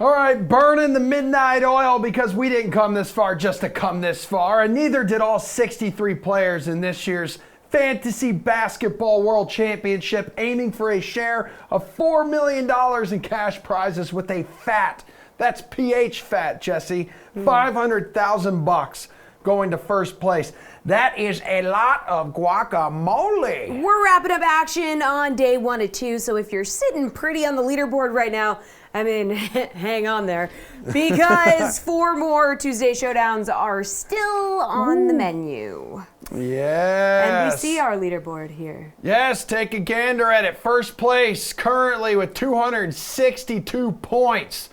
All right, burning the midnight oil because we didn't come this far just to come this far, and neither did all 63 players in this year's Fantasy Basketball World Championship, aiming for a share of $4 million in cash prizes with a fat, that's PH fat, Jessie, $500,000 going to first place. That is a lot of guacamole. We're wrapping up action on day 1 of 2, so if you're sitting pretty on the leaderboard right now, I mean, hang on there, because 4 more Tuesday Showdowns are still on the menu. Yes. And we see our leaderboard here. Yes, take a gander at it. First place currently with 262 points.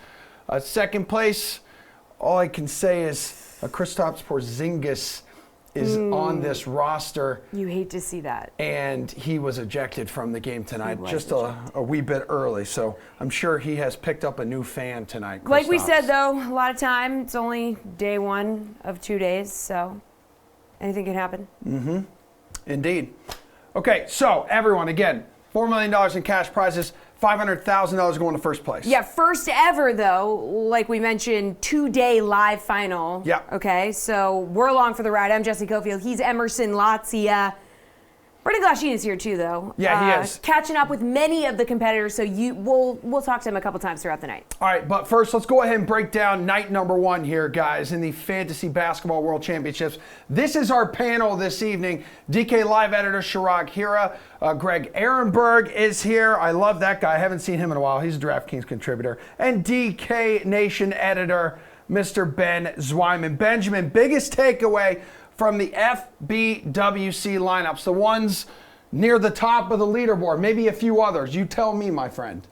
Second place, all I can say is Kristaps Porzingis is on this roster. You hate to see that. And he was ejected from the game tonight, just a wee bit early. So I'm sure he has picked up a new fan tonight. Like we said, though, a lot of time. It's only day 1 of 2 days, so anything can happen. Mm-hmm. Indeed. Okay, so everyone, again, $4 million in cash prizes, $500,000 going to first place. Yeah, first ever, though, like we mentioned, 2-day live final. Yeah. Okay, so we're along for the ride. I'm Jessie Coffield. He's Emerson Lotzia. Brendan Glasheen is here, too, though. Yeah, he is. Catching up with many of the competitors, so we'll talk to him a couple times throughout the night. All right, but first, let's go ahead and break down night number 1 here, guys, in the Fantasy Basketball World Championships. This is our panel this evening. DK Live editor Chirag Hira. Greg Eherenberg is here. I love that guy. I haven't seen him in a while. He's a DraftKings contributor. And DK Nation editor, Mr. Ben Zwyman. Benjamin, biggest takeaway from the FBWC lineups, the ones near the top of the leaderboard, maybe a few others. You tell me, my friend.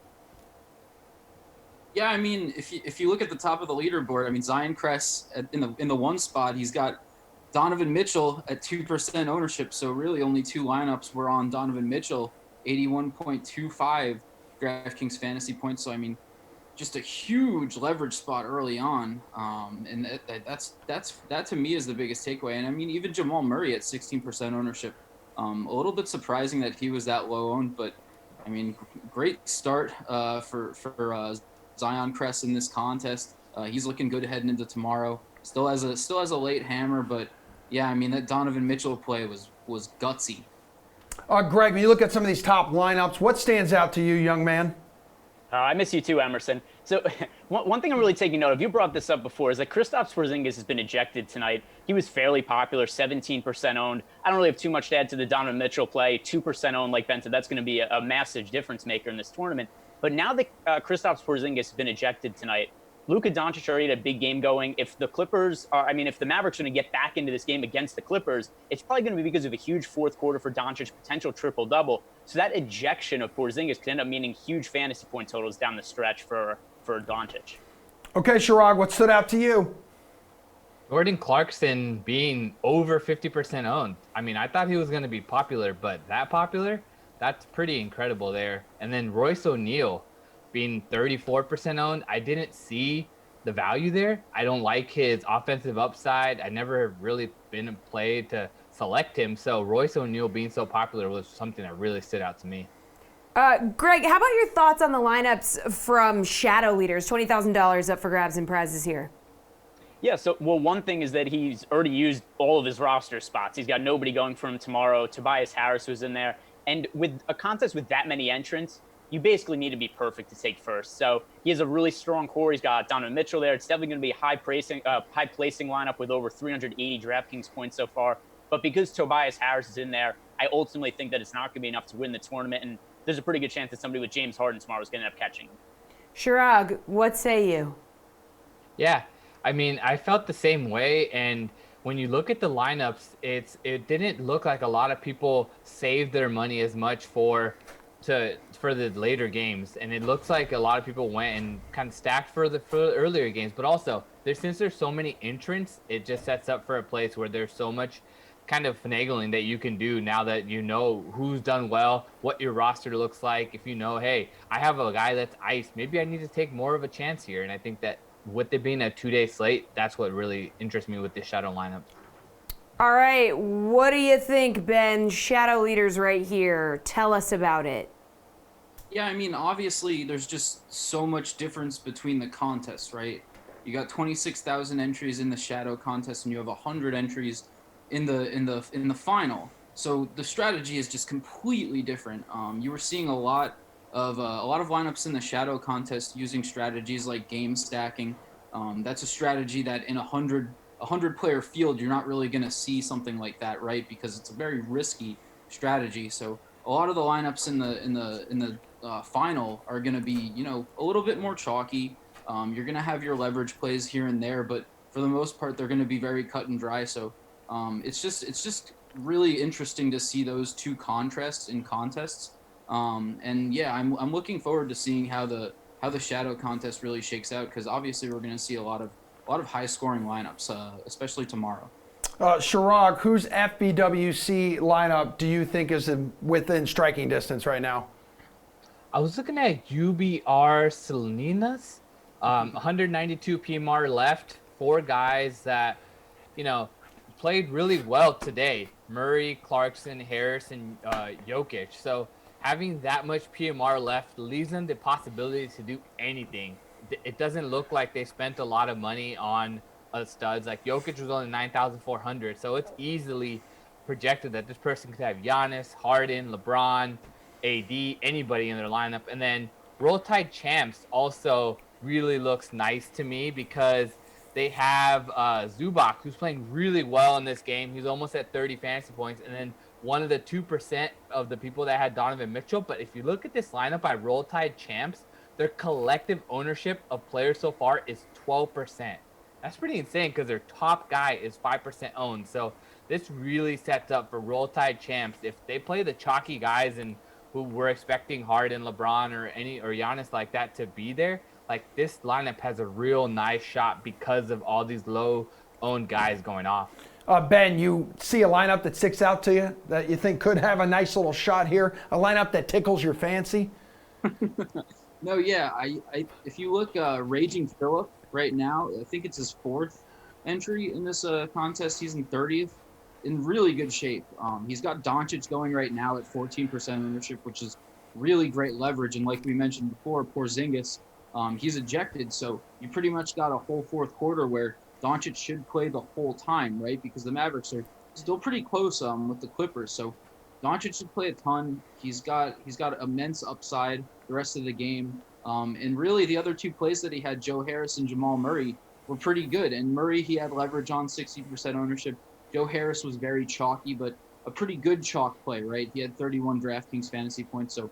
Yeah, I mean, if you look at the top of the leaderboard, I mean, Zion Kress in the 1 spot, he's got Donovan Mitchell at 2% ownership. So really, only 2 lineups were on Donovan Mitchell, 81.25 DraftKings fantasy points. So I mean, just a huge leverage spot early on, and that to me is the biggest takeaway. And I mean, even Jamal Murray at 16% ownership, a little bit surprising that he was that low owned, but I mean, great start for Zion Kress in this contest. He's looking good heading into tomorrow. Still has a late hammer, but yeah, I mean, that Donovan Mitchell play was gutsy. Greg, when you look at some of these top lineups, what stands out to you, young man? I miss you too, Emerson. So one thing I'm really taking note of, you brought this up before, is that Kristaps Porzingis has been ejected tonight. He was fairly popular, 17% owned. I don't really have too much to add to the Donovan Mitchell play, 2% owned, like Ben said. That's going to be a massive difference maker in this tournament. But now that Kristaps Porzingis has been ejected tonight, Luka Doncic already had a big game going. If the Mavericks are going to get back into this game against the Clippers, it's probably going to be because of a huge fourth quarter for Doncic, potential triple-double. So that ejection of Porzingis could end up meaning huge fantasy point totals down the stretch for Doncic. Okay, Chirag, what stood out to you? Jordan Clarkson being over 50% owned. I mean, I thought he was going to be popular, but that popular, that's pretty incredible there. And then Royce O'Neal being 34% owned. I didn't see the value there. I don't like his offensive upside. I never really been in play to select him. So Royce O'Neal being so popular was something that really stood out to me. Greg, how about your thoughts on the lineups from shadow leaders? $20,000 up for grabs and prizes here. Yeah, so, one thing is that he's already used all of his roster spots. He's got nobody going for him tomorrow. Tobias Harris was in there. And with a contest with that many entrants, you basically need to be perfect to take first. So he has a really strong core. He's got Donovan Mitchell there. It's definitely going to be a high placing lineup with over 380 DraftKings points so far. But because Tobias Harris is in there, I ultimately think that it's not going to be enough to win the tournament. And there's a pretty good chance that somebody with James Harden tomorrow is going to end up catching him. Chirag, what say you? Yeah, I mean, I felt the same way. And when you look at the lineups, it didn't look like a lot of people saved their money as much for the later games, and it looks like a lot of people went and kind of stacked for the earlier games. But also, since there's so many entrants, it just sets up for a place where there's so much kind of finagling that you can do now that you know who's done well, what your roster looks like. If you know, hey, I have a guy that's iced, maybe I need to take more of a chance here. And I think that with it being a 2-day slate, that's what really interests me with the shadow lineup. All right, what do you think, Ben? Shadow leaders right here. Tell us about it. Yeah, I mean, obviously, there's just so much difference between the contests, right? You got 26,000 entries in the shadow contest, and you have 100 entries in the final. So the strategy is just completely different. You were seeing a lot of lineups in the shadow contest using strategies like game stacking. That's a strategy that in a hundred player field, you're not really going to see something like that, right? Because it's a very risky strategy. So a lot of the lineups in the final are going to be, a little bit more chalky. You're going to have your leverage plays here and there, but for the most part, they're going to be very cut and dry. So it's just really interesting to see those two contrasts in contests. And yeah, I'm looking forward to seeing how the shadow contest really shakes out, because obviously we're going to see a lot of high scoring lineups, especially tomorrow. Chirag, whose FBWC lineup do you think is within striking distance right now? I was looking at UBR Salinas, 192 PMR left. Four guys that, you know, played really well today. Murray, Clarkson, Harris, and Jokic. So having that much PMR left leaves them the possibility to do anything. It doesn't look like they spent a lot of money on studs. Like Jokic was only 9,400, so it's easily projected that this person could have Giannis, Harden, LeBron, AD, anybody in their lineup. And then Roll Tide Champs also really looks nice to me because they have Zubac, who's playing really well in this game. He's almost at 30 fantasy points. And then one of the 2% of the people that had Donovan Mitchell. But if you look at this lineup by Roll Tide Champs, their collective ownership of players so far is 12%. That's pretty insane because their top guy is 5% owned. So this really sets up for Roll Tide Champs. If they play the chalky guys and who we're expecting Harden, LeBron, or Giannis like that to be there, like this lineup has a real nice shot because of all these low-owned guys going off. Ben, you see a lineup that sticks out to you that you think could have a nice little shot here? A lineup that tickles your fancy? No, yeah. If you look, Raging Phillip right now, I think it's his fourth entry in this contest. He's in 30th, in really good shape. He's got Doncic going right now at 14% ownership, which is really great leverage. And like we mentioned before, Porzingis, he's ejected, so you pretty much got a whole fourth quarter where Doncic should play the whole time, right? Because the Mavericks are still pretty close with the Clippers, so Doncic should play a ton. He's got immense upside the rest of the game. And really the other two plays that he had, Joe Harris and Jamal Murray, were pretty good. And Murray, he had leverage on 60% ownership. Joe Harris was very chalky, but a pretty good chalk play, right? He had 31 DraftKings fantasy points. So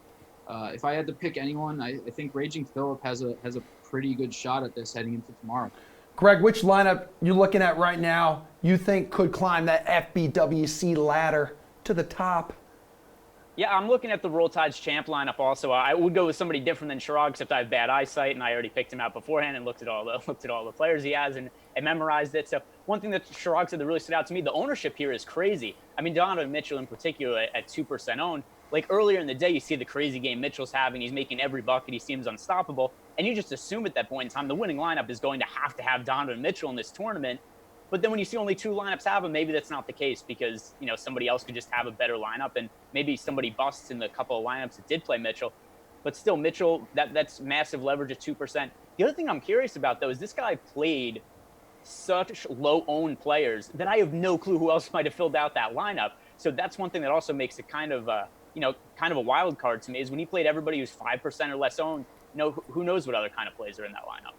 if I had to pick anyone, I think Raging Phillip has a pretty good shot at this heading into tomorrow. Greg, which lineup you looking at right now you think could climb that FBWC ladder to the top? Yeah, I'm looking at the Roll Tides champ lineup also. I would go with somebody different than Chirag, except I have bad eyesight, and I already picked him out beforehand and looked at all the players he has and memorized it. So one thing that Chirag said that really stood out to me, the ownership here is crazy. I mean, Donovan Mitchell in particular at 2% owned. Like earlier in the day, you see the crazy game Mitchell's having. He's making every bucket. He seems unstoppable. And you just assume at that point in time, the winning lineup is going to have Donovan Mitchell in this tournament. But then when you see only two lineups have him, maybe that's not the case because, somebody else could just have a better lineup and maybe somebody busts in the couple of lineups that did play Mitchell. But still, Mitchell, that's massive leverage at 2%. The other thing I'm curious about, though, is this guy played such low-owned players that I have no clue who else might have filled out that lineup. So that's one thing that also makes it kind of a wild card to me is when he played everybody who's 5% or less owned, who knows what other kind of plays are in that lineup.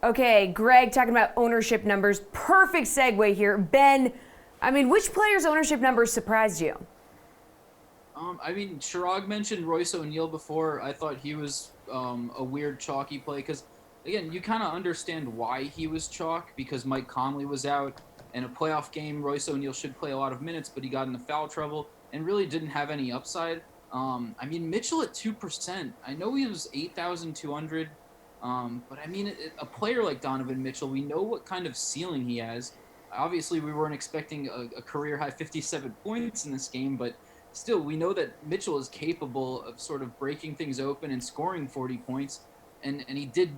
Okay, Greg, talking about ownership numbers. Perfect segue here. Ben, which player's ownership numbers surprised you? Chirag mentioned Royce O'Neal before. I thought he was a weird chalky play because, again, you kind of understand why he was chalk because Mike Conley was out. In a playoff game, Royce O'Neal should play a lot of minutes, but he got into foul trouble and really didn't have any upside. Mitchell at 2%. I know he was 8,200. But a player like Donovan Mitchell, we know what kind of ceiling he has. Obviously, we weren't expecting a career-high 57 points in this game, but still, we know that Mitchell is capable of sort of breaking things open and scoring 40 points, and he did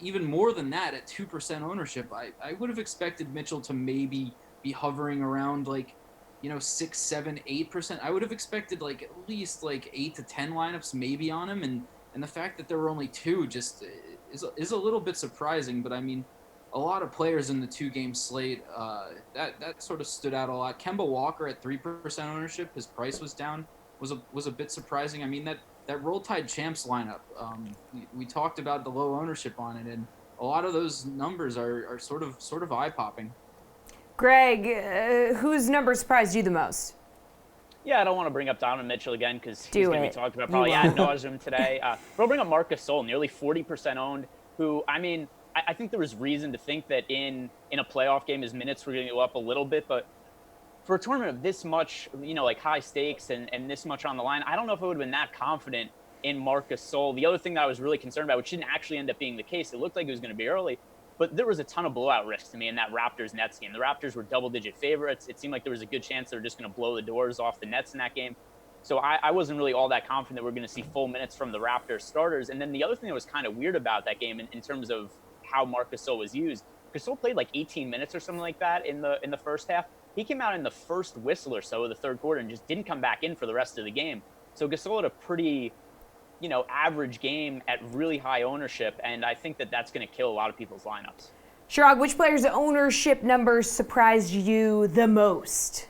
even more than that at 2% ownership. I would have expected Mitchell to maybe be hovering around 6, 7, 8%. I would have expected like at least like 8 to 10 lineups maybe on him, and the fact that there were only 2 just is a little bit surprising. But I mean, a lot of players in the 2-game slate that sort of stood out a lot. Kemba Walker at 3% ownership, his price was down, was a bit surprising. I mean, that Roll Tide Champs lineup, we talked about the low ownership on it, and a lot of those numbers are sort of eye popping. Greg, whose number surprised you the most? Yeah, I don't want to bring up Donovan Mitchell again because he's Do going to it. be talked about probably ad nauseum today. But I'll bring up Marc Gasol, nearly 40% owned, who, I mean, I think there was reason to think that in a playoff game his minutes were going to go up a little bit, but for a tournament of this much, like high stakes and this much on the line, I don't know if I would have been that confident in Marc Gasol. The other thing that I was really concerned about, which didn't actually end up being the case, it looked like it was going to be early, but there was a ton of blowout risk to me in that Raptors-Nets game. The Raptors were double-digit favorites. It seemed like there was a good chance they were just going to blow the doors off the Nets in that game. So I wasn't really all that confident that we're going to see full minutes from the Raptors starters. And then the other thing that was kind of weird about that game in terms of how Marc Gasol was used, Gasol played like 18 minutes or something like that in the first half. He came out in the first whistle or so of the third quarter and just didn't come back in for the rest of the game. So Gasol had a pretty average game at really high ownership, and I think that that's going to kill a lot of people's lineups. Shirag, which player's ownership numbers surprised you the most?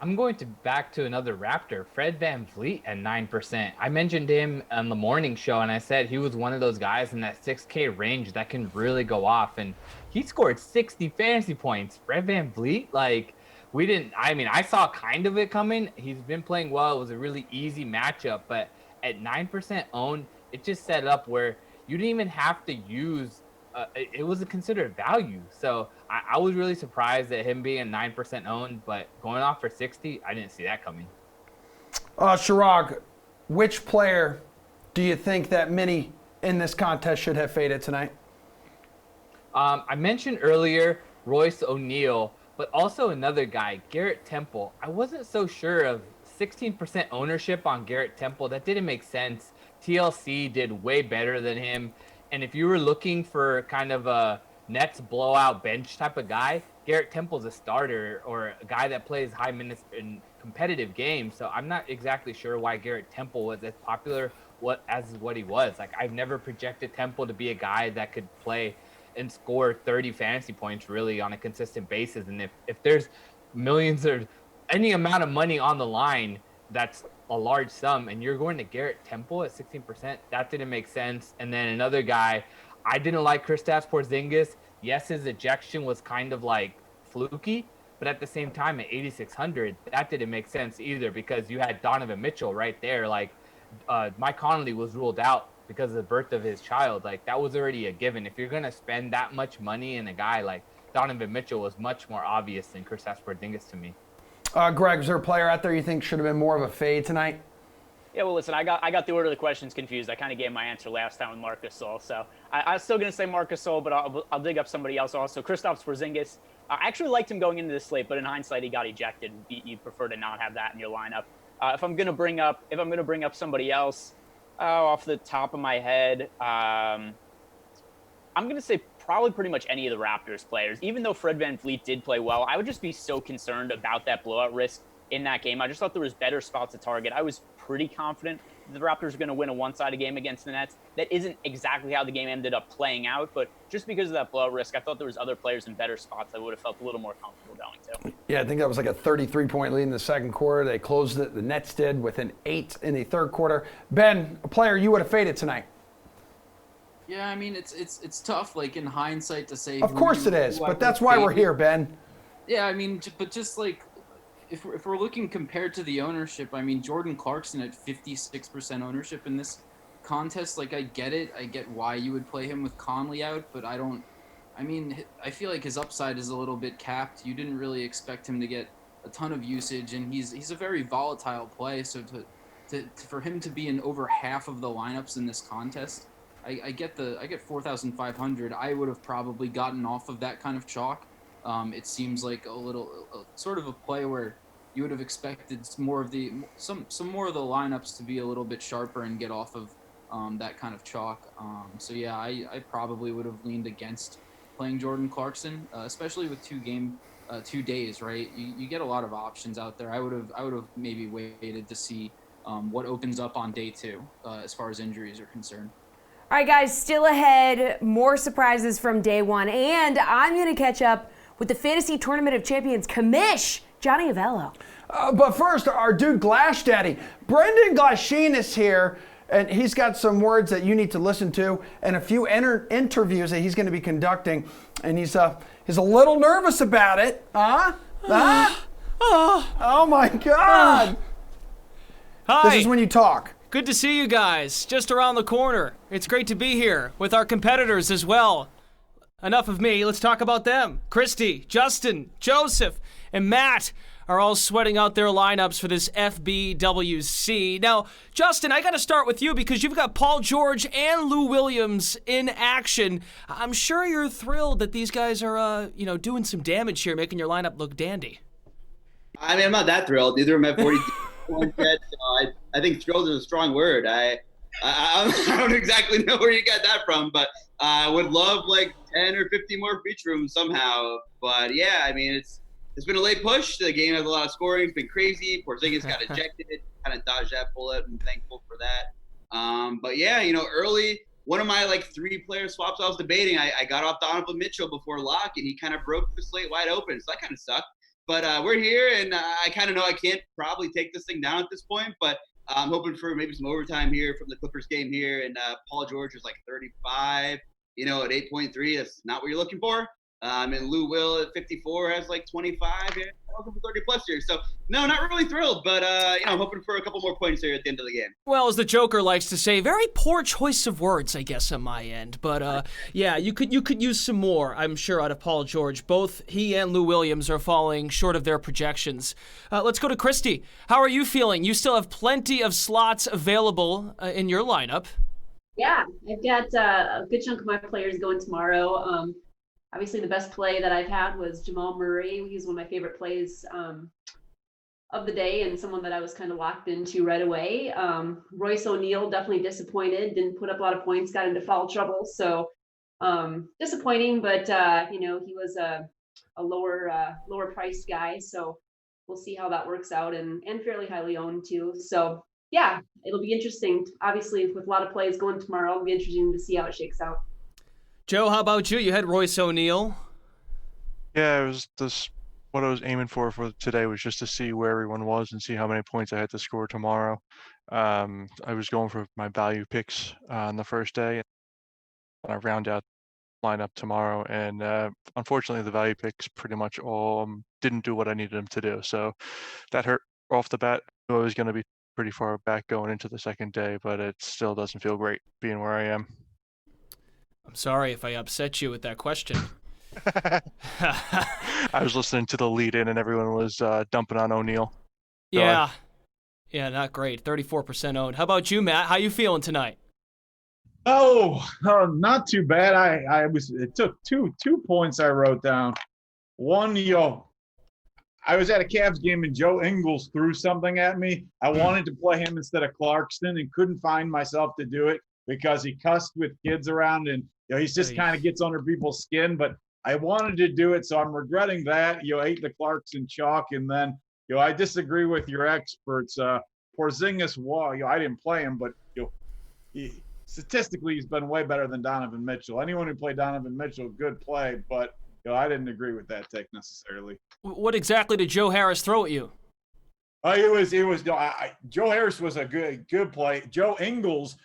I'm going back to another Raptor, Fred VanVleet at 9%. I mentioned him on the morning show, and I said he was one of those guys in that 6K range that can really go off, and he scored 60 fantasy points. Fred VanVleet, I saw kind of it coming. He's been playing well. It was a really easy matchup, but at 9% owned, it just set up where you didn't even have to use it was a considered value. So I was really surprised at him being 9% owned, but going off for 60, I didn't see that coming. Shirag, which player do you think that many in this contest should have faded tonight? I mentioned earlier Royce O'Neal, but also another guy, Garrett Temple. I wasn't so sure of 16% ownership on Garrett Temple. That didn't make sense. TLC did way better than him. And if you were looking for kind of a Nets blowout bench type of guy, Garrett Temple's a starter or a guy that plays high minutes in competitive games. So I'm not exactly sure why Garrett Temple was as popular as what he was. Like, I've never projected Temple to be a guy that could play and score 30 fantasy points really on a consistent basis. And if there's millions or any amount of money on the line, that's a large sum, and you're going to Garrett Temple at 16%, that didn't make sense. And then another guy, I didn't like Kristaps Porzingis. Yes, his ejection was kind of like fluky, but at the same time at 8,600, that didn't make sense either because you had Donovan Mitchell right there. Like, Mike Conley was ruled out because of the birth of his child. Like, that was already a given. If you're going to spend that much money in a guy like Donovan Mitchell, was much more obvious than Kristaps Porzingis to me. Greg, is there a player out there you think should have been more of a fade tonight? Yeah, well, listen, I got the order of the questions confused. I kind of gave my answer last time with Marc Gasol, so I'm still going to say Marc Gasol, but I'll dig up somebody else also. Kristaps Porzingis. I actually liked him going into this slate, but in hindsight, he got ejected. You prefer to not have that in your lineup. If I'm going to bring up somebody else, off the top of my head, I'm going to say probably pretty much any of the Raptors players. Even though Fred VanVleet did play well, I would just be so concerned about that blowout risk in that game. I just thought there was better spots to target. I was pretty confident the Raptors are going to win a one-sided game against the Nets. That isn't exactly how the game ended up playing out, but just because of that blowout risk, I thought there was other players in better spots I would have felt a little more comfortable going to. Yeah, I think that was like a 33-point lead in the second quarter. They closed it, the Nets did, with an 8 in the third quarter. Ben, a player you would have faded tonight. Yeah, I mean, it's tough, like, in hindsight to say. Of course it is, but that's why we're here, Ben. Yeah, I mean, but just like, if we're looking compared to the ownership, I mean, Jordan Clarkson at 56% ownership in this contest, like, I get it. I get why you would play him with Conley out, but I feel like his upside is a little bit capped. You didn't really expect him to get a ton of usage, and he's a very volatile play, so for him to be in over half of the lineups in this contest, I get 4,500. I would have probably gotten off of that kind of chalk. It seems like sort of a play where you would have expected some more of the lineups to be a little bit sharper and get off of that kind of chalk. So yeah, I probably would have leaned against playing Jordan Clarkson, especially with two game 2 days, right? You get a lot of options out there. I would have maybe waited to see what opens up on day 2 as far as injuries are concerned. All right, guys, still ahead. More surprises from day 1. And I'm going to catch up with the Fantasy Tournament of Champions commish, Johnny Avello. But first, our dude Glash Daddy, Brendan Glasheen is here, and he's got some words that you need to listen to and a few interviews that he's going to be conducting. And he's a little nervous about it. Oh my God. Hi. This is when you talk. Good to see you guys, just around the corner. It's great to be here with our competitors as well. Enough of me, let's talk about them. Christy, Justin, Joseph, and Matt are all sweating out their lineups for this FBWC. Now, Justin, I got to start with you because you've got Paul George and Lou Williams in action. I'm sure you're thrilled that these guys are, doing some damage here, making your lineup look dandy. I mean, I'm not that thrilled. Neither of them have 40 points yet. So I think thrilled is a strong word. I don't exactly know where you got that from, but I would love like 10 or 50 more feature rooms somehow. But yeah, I mean, it's been a late push. The game has a lot of scoring. It's been crazy. Porzingis got ejected. Kind of dodged that bullet. I'm thankful for that. But yeah, early, one of my like 3-player swaps I was debating, I got off Donovan Mitchell before lock, and he kind of broke the slate wide open. So that kind of sucked. But we're here, and I kind of know I can't probably take this thing down at this point. But I'm hoping for maybe some overtime here from the Clippers game here. And Paul George is like 35, at 8.3. That's not what you're looking for. And Lou Will at 54 has like 25. Yeah, looking for 30 plus here. So no, not really thrilled, but I'm hoping for a couple more points here at the end of the game. Well, as the Joker likes to say, very poor choice of words, I guess, on my end. But yeah, you could use some more, I'm sure, out of Paul George. Both he and Lou Williams are falling short of their projections. Let's go to Christy. How are you feeling? You still have plenty of slots available in your lineup. Yeah, I've got a good chunk of my players going tomorrow. Obviously, the best play that I've had was Jamal Murray. He's one of my favorite plays of the day and someone that I was kind of locked into right away. Royce O'Neal, definitely disappointed. Didn't put up a lot of points, got into foul trouble. So disappointing, but, he was a lower priced guy. So we'll see how that works out and fairly highly owned too. So yeah, it'll be interesting. Obviously, with a lot of plays going tomorrow, it'll be interesting to see how it shakes out. Joe, how about you? You had Royce O'Neal. Yeah, it was what I was aiming for today was just to see where everyone was and see how many points I had to score tomorrow. I was going for my value picks on the first day, and I round out lineup tomorrow. And unfortunately, the value picks pretty much all didn't do what I needed them to do. So that hurt off the bat. I knew I was going to be pretty far back going into the second day, but it still doesn't feel great being where I am. I'm sorry if I upset you with that question. I was listening to the lead-in, and everyone was dumping on O'Neal. Yeah, not great. 34% owned. How about you, Matt? How you feeling tonight? Not too bad. It took two points I wrote down. One, I was at a Cavs game and Joe Ingles threw something at me. I wanted to play him instead of Clarkson and couldn't find myself to do it because he cussed with kids around and he's just kind of gets under people's skin. But I wanted to do it, so I'm regretting that. Ate the Clarkson chalk, and then I disagree with your experts. Porzingis, I didn't play him, but statistically he's been way better than Donovan Mitchell. Anyone who played Donovan Mitchell, good play, but I didn't agree with that take necessarily. What exactly did Joe Harris throw at you? Joe Harris was a good play. Joe Ingles,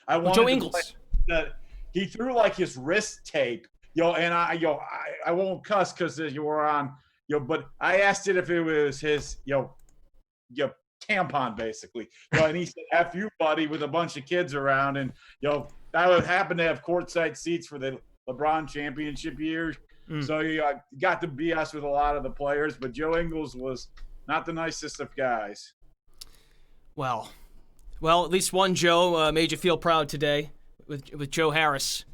he threw like his wrist tape, and I won't cuss because you were on, but I asked it if it was his, tampon basically, and he said "F you, buddy," with a bunch of kids around, and I would happen to have courtside seats for the LeBron championship years. So I got to BS with a lot of the players, but Joe Ingles was not the nicest of guys. Well, at least one Joe made you feel proud today with Joe Harris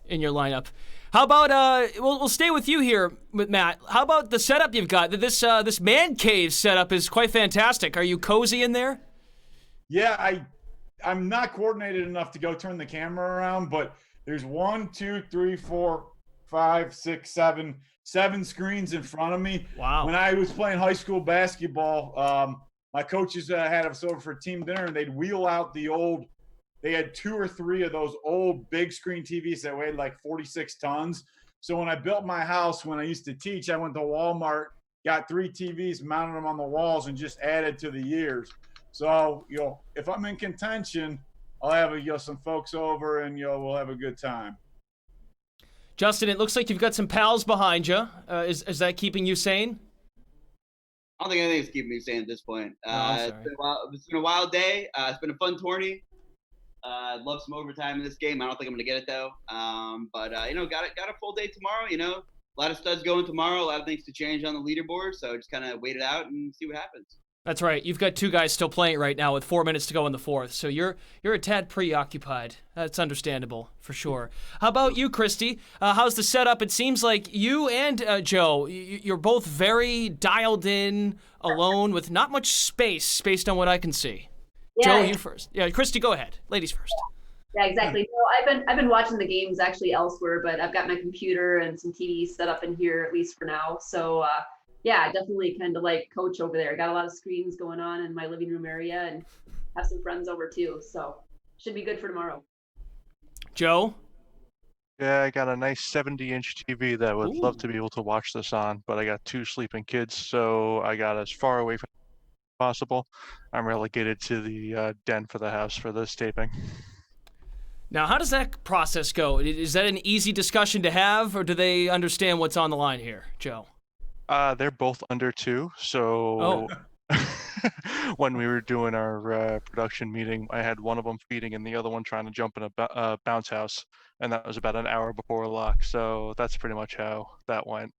in your lineup. How about we'll stay with you here, with Matt. How about the setup you've got? This man cave setup is quite fantastic. Are you cozy in there? Yeah, I'm not coordinated enough to go turn the camera around, but there's 1, 2, 3, 4, 5, 6, 7, 7 screens in front of me. Wow. When I was playing high school basketball, my coaches had us over for team dinner, and they'd wheel out they had 2 or 3 of those old big screen TVs that weighed like 46 tons. So when I built my house, when I used to teach, I went to Walmart, got 3 TVs, mounted them on the walls, and just added to the years. So, if I'm in contention, I'll have some folks over, and we'll have a good time. Justin, it looks like you've got some pals behind you. Is that keeping you sane? I don't think anything's keeping me sane at this point. It's been a wild day. It's been a fun tourney. I'd love some overtime in this game. I don't think I'm going to get it, though. But got a full day tomorrow. A lot of studs going tomorrow. A lot of things to change on the leaderboard. So just kind of wait it out and see what happens. That's right. You've got 2 guys still playing right now with 4 minutes to go in the 4th. So you're a tad preoccupied. That's understandable for sure. How about you, Christy? How's the setup? It seems like you and Joe, you're both very dialed in, alone, with not much space based on what I can see. Yeah. Joe, you first. Yeah, Christy, go ahead. Ladies first. Yeah, exactly. No, I've been watching the games actually elsewhere, but I've got my computer and some TV set up in here at least for now. So yeah, definitely kind of like coach over there. Got a lot of screens going on in my living room area, and have some friends over too. So should be good for tomorrow. Joe? Yeah, I got a nice 70-inch TV that I would love to be able to watch this on, but I got 2 sleeping kids, so I got as far away from possible. I'm relegated to the den for the house for this taping. Now, how does that process go? Is that an easy discussion to have, or do they understand what's on the line here, Joe? They're both under 2, so when we were doing our production meeting, I had one of them feeding and the other one trying to jump in a bounce house, and that was about an hour before lock, so that's pretty much how that went.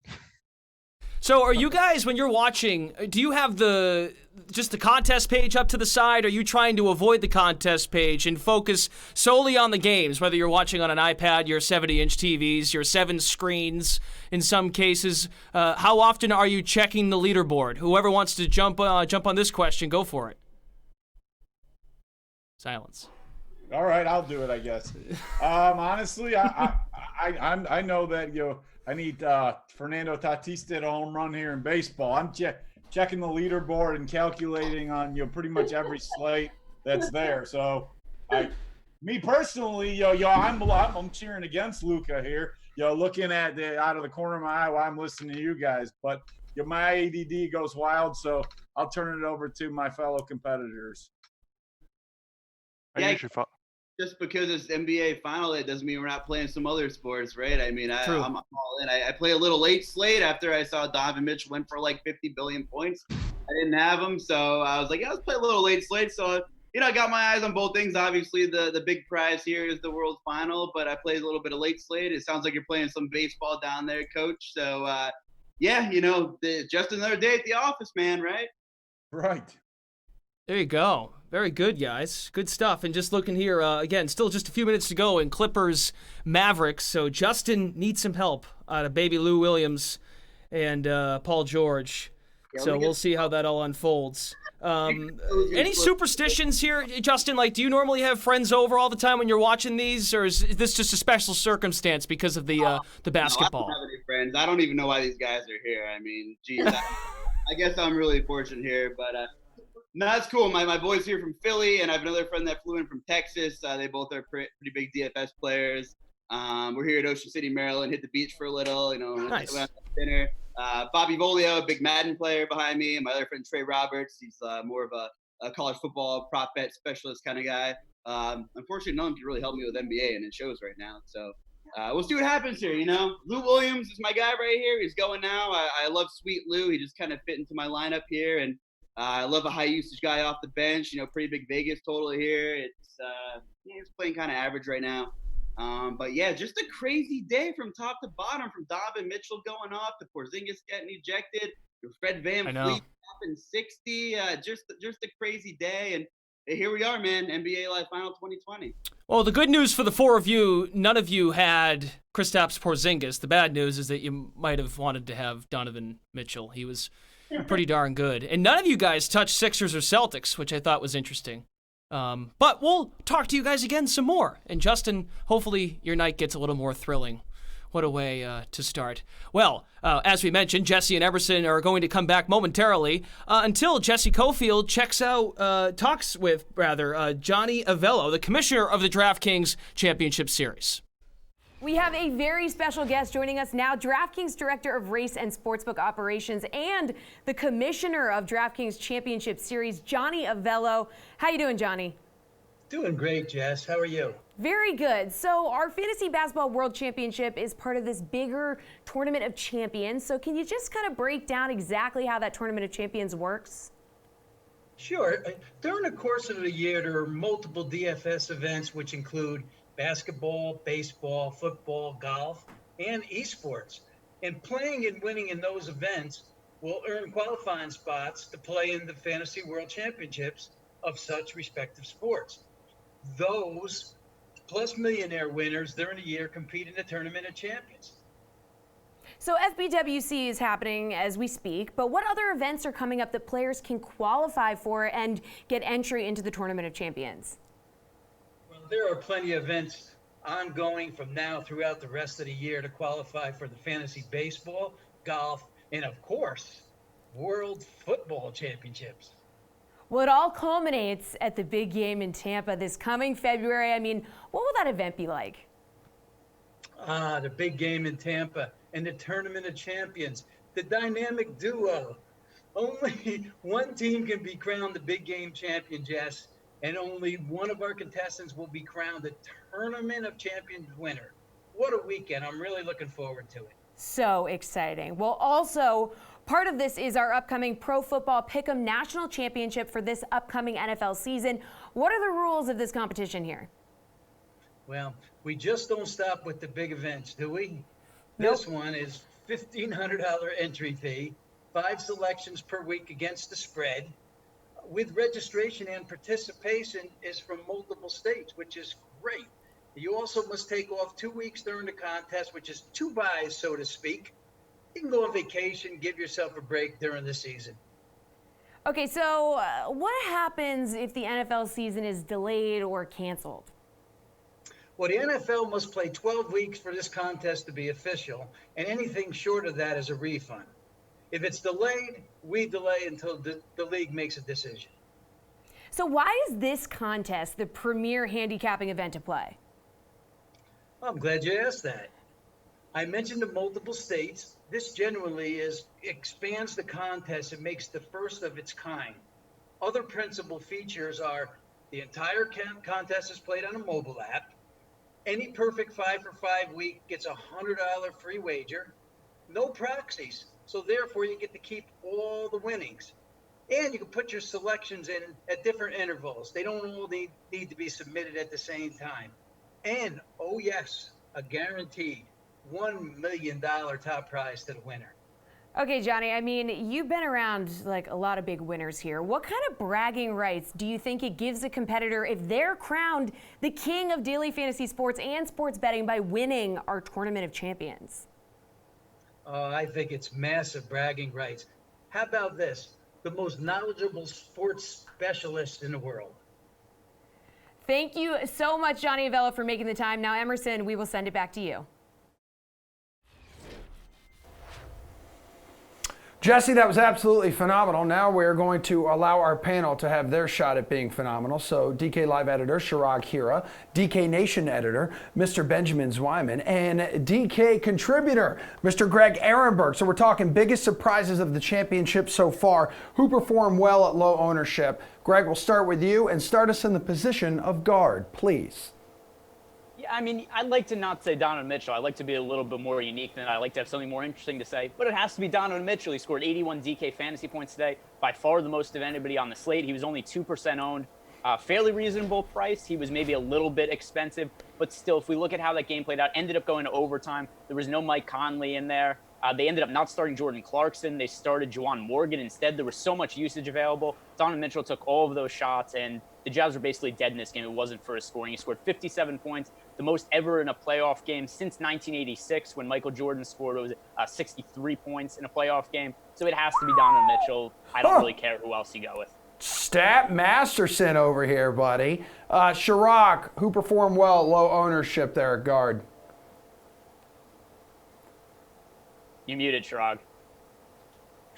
So are you guys, when you're watching, do you have just the contest page up to the side? Or are you trying to avoid the contest page and focus solely on the games, whether you're watching on an iPad, your 70-inch TVs, your 7 screens in some cases? How often are you checking the leaderboard? Whoever wants to jump on this question, go for it. Silence. All right, I'll do it, I guess. Honestly, I know that I need Fernando Tatis to hit a home run here in baseball. I'm checking the leaderboard and calculating on pretty much every slate that's there. So, me personally, I'm cheering against Luka here. Looking at out of the corner of my eye while I'm listening to you guys. But my ADD goes wild, so I'll turn it over to my fellow competitors. Yeah, just because it's NBA final, it doesn't mean we're not playing some other sports, right? I mean, I'm all in. I play a little late slate after I saw Donovan Mitchell went for like 50 billion points. I didn't have him, so I was like, yeah, let's play a little late slate. So, I got my eyes on both things. Obviously, the big prize here is the World Final, but I played a little bit of late slate. It sounds like you're playing some baseball down there, Coach. So, yeah, just another day at the office, man, right? Right. There you go. Very good, guys. Good stuff. And just looking here, again, still just a few minutes to go in Clippers Mavericks. So Justin needs some help out of baby Lou Williams and Paul George. So we'll see how that all unfolds. Any superstitions here, Justin? Like, do you normally have friends over all the time when you're watching these, or is this just a special circumstance because of the basketball? No, I don't have any friends. I don't even know why these guys are here. I mean, geez, I guess I'm really fortunate here, but no, that's cool. My boy's here from Philly, and I have another friend that flew in from Texas. They both are pretty big DFS players. We're here at Ocean City, Maryland. Hit the beach for a little, Nice. Dinner. Bobby Volio, a big Madden player behind me, and my other friend Trey Roberts. He's more of a college football prop bet specialist kind of guy. Unfortunately, no one can really help me with NBA, and it shows right now. So we'll see what happens here. Lou Williams is my guy right here. He's going now. I love Sweet Lou. He just kind of fit into my lineup here, and I love a high usage guy off the bench. Pretty big Vegas total here. It's playing kind of average right now. But yeah, just a crazy day from top to bottom, from Donovan Mitchell going off to Porzingis getting ejected, Fred VanVleet dropping 60. Just a crazy day, and here we are, man. NBA Live Final 2020. Well, the good news for the four of you, none of you had Kristaps Porzingis. The bad news is that you might have wanted to have Donovan Mitchell. He was pretty darn good, and none of you guys touched Sixers or Celtics, which I thought was interesting. But we'll talk to you guys again some more. And Justin, hopefully your night gets a little more thrilling What a way to start. Well, as we mentioned, Jessie and Emerson are going to come back momentarily until Jessie Coffield talks with Johnny Avello, the commissioner of the DraftKings Championship Series. We have a very special guest joining us now, DraftKings Director of Race and Sportsbook Operations and the Commissioner of DraftKings Championship Series, Johnny Avello. How you doing, Johnny? Doing great, Jess. How are you? Very good. So our Fantasy Basketball World Championship is part of this bigger Tournament of Champions. So can you just kind of break down exactly how that Tournament of Champions works? Sure. During the course of the year, there are multiple DFS events, which include basketball, baseball, football, golf, and esports. And playing and winning in those events will earn qualifying spots to play in the Fantasy World Championships of such respective sports. Those plus millionaire winners during the year compete in the Tournament of Champions. So FBWC is happening as we speak, but what other events are coming up that players can qualify for and get entry into the Tournament of Champions? Well, there are plenty of events ongoing from now throughout the rest of the year to qualify for the fantasy baseball, golf, and of course, World Football Championships. Well, it all culminates at the big game in Tampa this coming February. I mean, what will that event be like? The big game in Tampa and the Tournament of Champions, the dynamic duo. Only one team can be crowned the big game champion, Jess, and only one of our contestants will be crowned the Tournament of Champions winner. What a weekend. I'm really looking forward to it. So exciting. Well, also, part of this is our upcoming Pro Football Pick'em National Championship for this upcoming NFL season. What are the rules of this competition here? Well, we just don't stop with the big events, do we? Nope. This one is $1,500 entry fee, 5 selections per week against the spread. With registration and participation is from multiple states, which is great. You also must take off 2 weeks during the contest, which is 2 buys, so to speak. You can go on vacation, give yourself a break during the season. Okay, so what happens if the NFL season is delayed or canceled? Well, the NFL must play 12 weeks for this contest to be official, and anything short of that is a refund. If it's delayed, we delay until the league makes a decision. So why is this contest the premier handicapping event to play? I'm glad you asked that. I mentioned the multiple states. This generally expands the contest and makes the first of its kind. Other principal features are the entire contest is played on a mobile app. Any perfect 5 for 5 week gets a $100 free wager. No proxies, so therefore you get to keep all the winnings. And you can put your selections in at different intervals. They don't all need to be submitted at the same time. And, oh yes, a guaranteed $1 million top prize to the winner. Okay, Johnny, I mean, you've been around like a lot of big winners here. What kind of bragging rights do you think it gives a competitor if they're crowned the king of daily fantasy sports and sports betting by winning our Tournament of Champions? I think it's massive bragging rights. How about this? The most knowledgeable sports specialist in the world. Thank you so much, Johnny Avello, for making the time. Now, Emerson, we will send it back to you. Jessie, that was absolutely phenomenal. Now we're going to allow our panel to have their shot at being phenomenal. So DK Live editor Chirag Hira, DK Nation editor Mr. Benjamin Zwyman, and DK contributor Mr. Greg Eherenberg. So we're talking biggest surprises of the championship so far. Who performed well at low ownership? Greg, we'll start with you and start us in the position of guard, please. Yeah, I mean, I'd like to not say Donovan Mitchell. I'd like to be a little bit more unique than that. I'd like to have something more interesting to say. But it has to be Donovan Mitchell. He scored 81 DK fantasy points today, by far the most of anybody on the slate. He was only 2% owned. Fairly reasonable price. He was maybe a little bit expensive. But still, if we look at how that game played out, ended up going to overtime. There was no Mike Conley in there. They ended up not starting Jordan Clarkson. They started Juwan Morgan instead. There was so much usage available. Donovan Mitchell took all of those shots, and the Jazz were basically dead in this game. It wasn't for his scoring. He scored 57 points, the most ever in a playoff game since 1986 when Michael Jordan scored 63 points in a playoff game. So it has to be Donovan Mitchell. I don't really care who else you go with. Stat Masterson over here, buddy. Chirag, who performed well at low ownership there at guard? You muted, Chirag.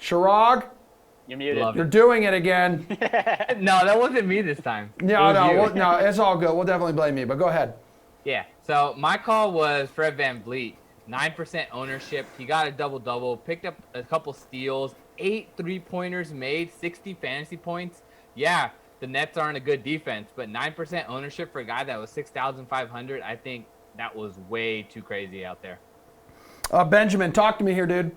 Chirag, You're muted. Love you're doing it again. No, that wasn't me this time. No, It was you. no, it's all good. We'll definitely blame me, but go ahead. Yeah, so my call was Fred VanVleet. 9% ownership. He got a double-double, picked up a couple steals, 8 3-pointers made, 60 fantasy points. Yeah, the Nets aren't a good defense, but 9% ownership for a guy that was 6,500, I think that was way too crazy out there. Benjamin, talk to me here, dude.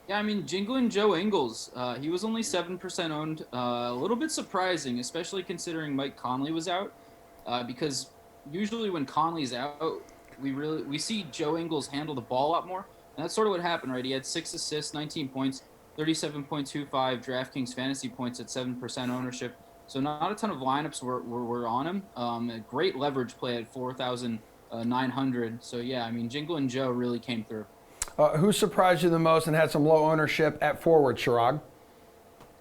Yeah, I mean, Jingling Joe Ingles, he was only 7% owned. A little bit surprising, especially considering Mike Conley was out, because usually when Conley's out, we see Joe Ingles handle the ball a lot more, and that's sort of what happened, right? He had 6 assists, 19 points, 37.25 DraftKings fantasy points at 7% ownership. So not a ton of lineups were on him. A great leverage play at 4,900. So yeah, I mean, Jingling Joe really came through. Who surprised you the most and had some low ownership at forward, Chirag?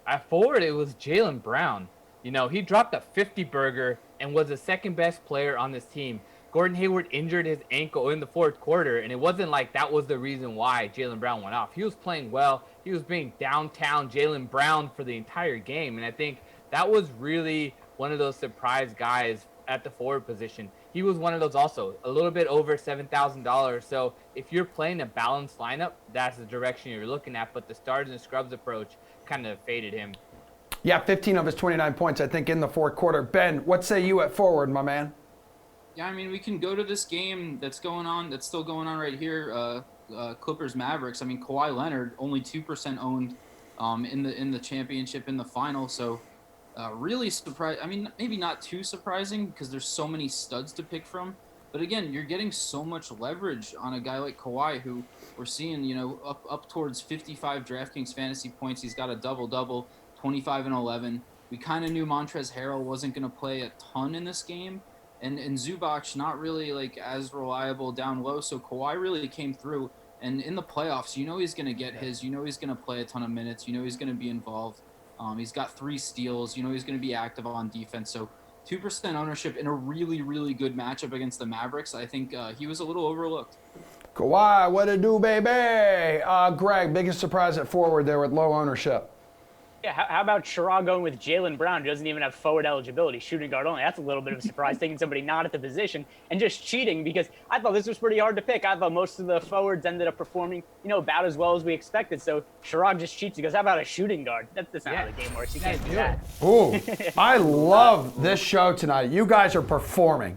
At forward, it was Jaylen Brown. You know, he dropped a 50-burger and was the second best player on this team. Gordon Hayward injured his ankle in the fourth quarter, and it wasn't like that was the reason why Jaylen Brown went off. He was playing well. He was being downtown Jaylen Brown for the entire game, and I think that was really one of those surprise guys at the forward position. He was one of those also, a little bit over $7,000. So if you're playing a balanced lineup, that's the direction you're looking at, but the stars and scrubs approach kind of faded him. Yeah, 15 of his 29 points, I think, in the fourth quarter. Ben, what say you at forward, my man? Yeah, I mean, we can go to this game that's still going on right here, Clippers Mavericks. I mean, Kawhi Leonard only 2% owned in the championship in the final, so really surprised. I mean, maybe not too surprising because there's so many studs to pick from, but again, you're getting so much leverage on a guy like Kawhi, who we're seeing, you know, up towards 55 DraftKings fantasy points. He's got a double-double, 25 and 11. We kind of knew Montrezl Harrell wasn't going to play a ton in this game. And Zubac not really like as reliable down low, so Kawhi really came through. And in the playoffs, you know he's going to get his. You know he's going to play a ton of minutes. You know he's going to be involved. He's got 3 steals. You know he's going to be active on defense. So 2% ownership in a really, really good matchup against the Mavericks. I think he was a little overlooked. Kawhi, what it do, baby? Greg, biggest surprise at forward there with low ownership. Yeah, how about Chirag going with Jaylen Brown, who doesn't even have forward eligibility, shooting guard only? That's a little bit of a surprise, taking somebody not at the position and just cheating, because I thought this was pretty hard to pick. I thought most of the forwards ended up performing, you know, about as well as we expected. So Chirag just cheats. He goes, how about a shooting guard? That's not how the game works. You can't do that. Ooh, I love this show tonight. You guys are performing.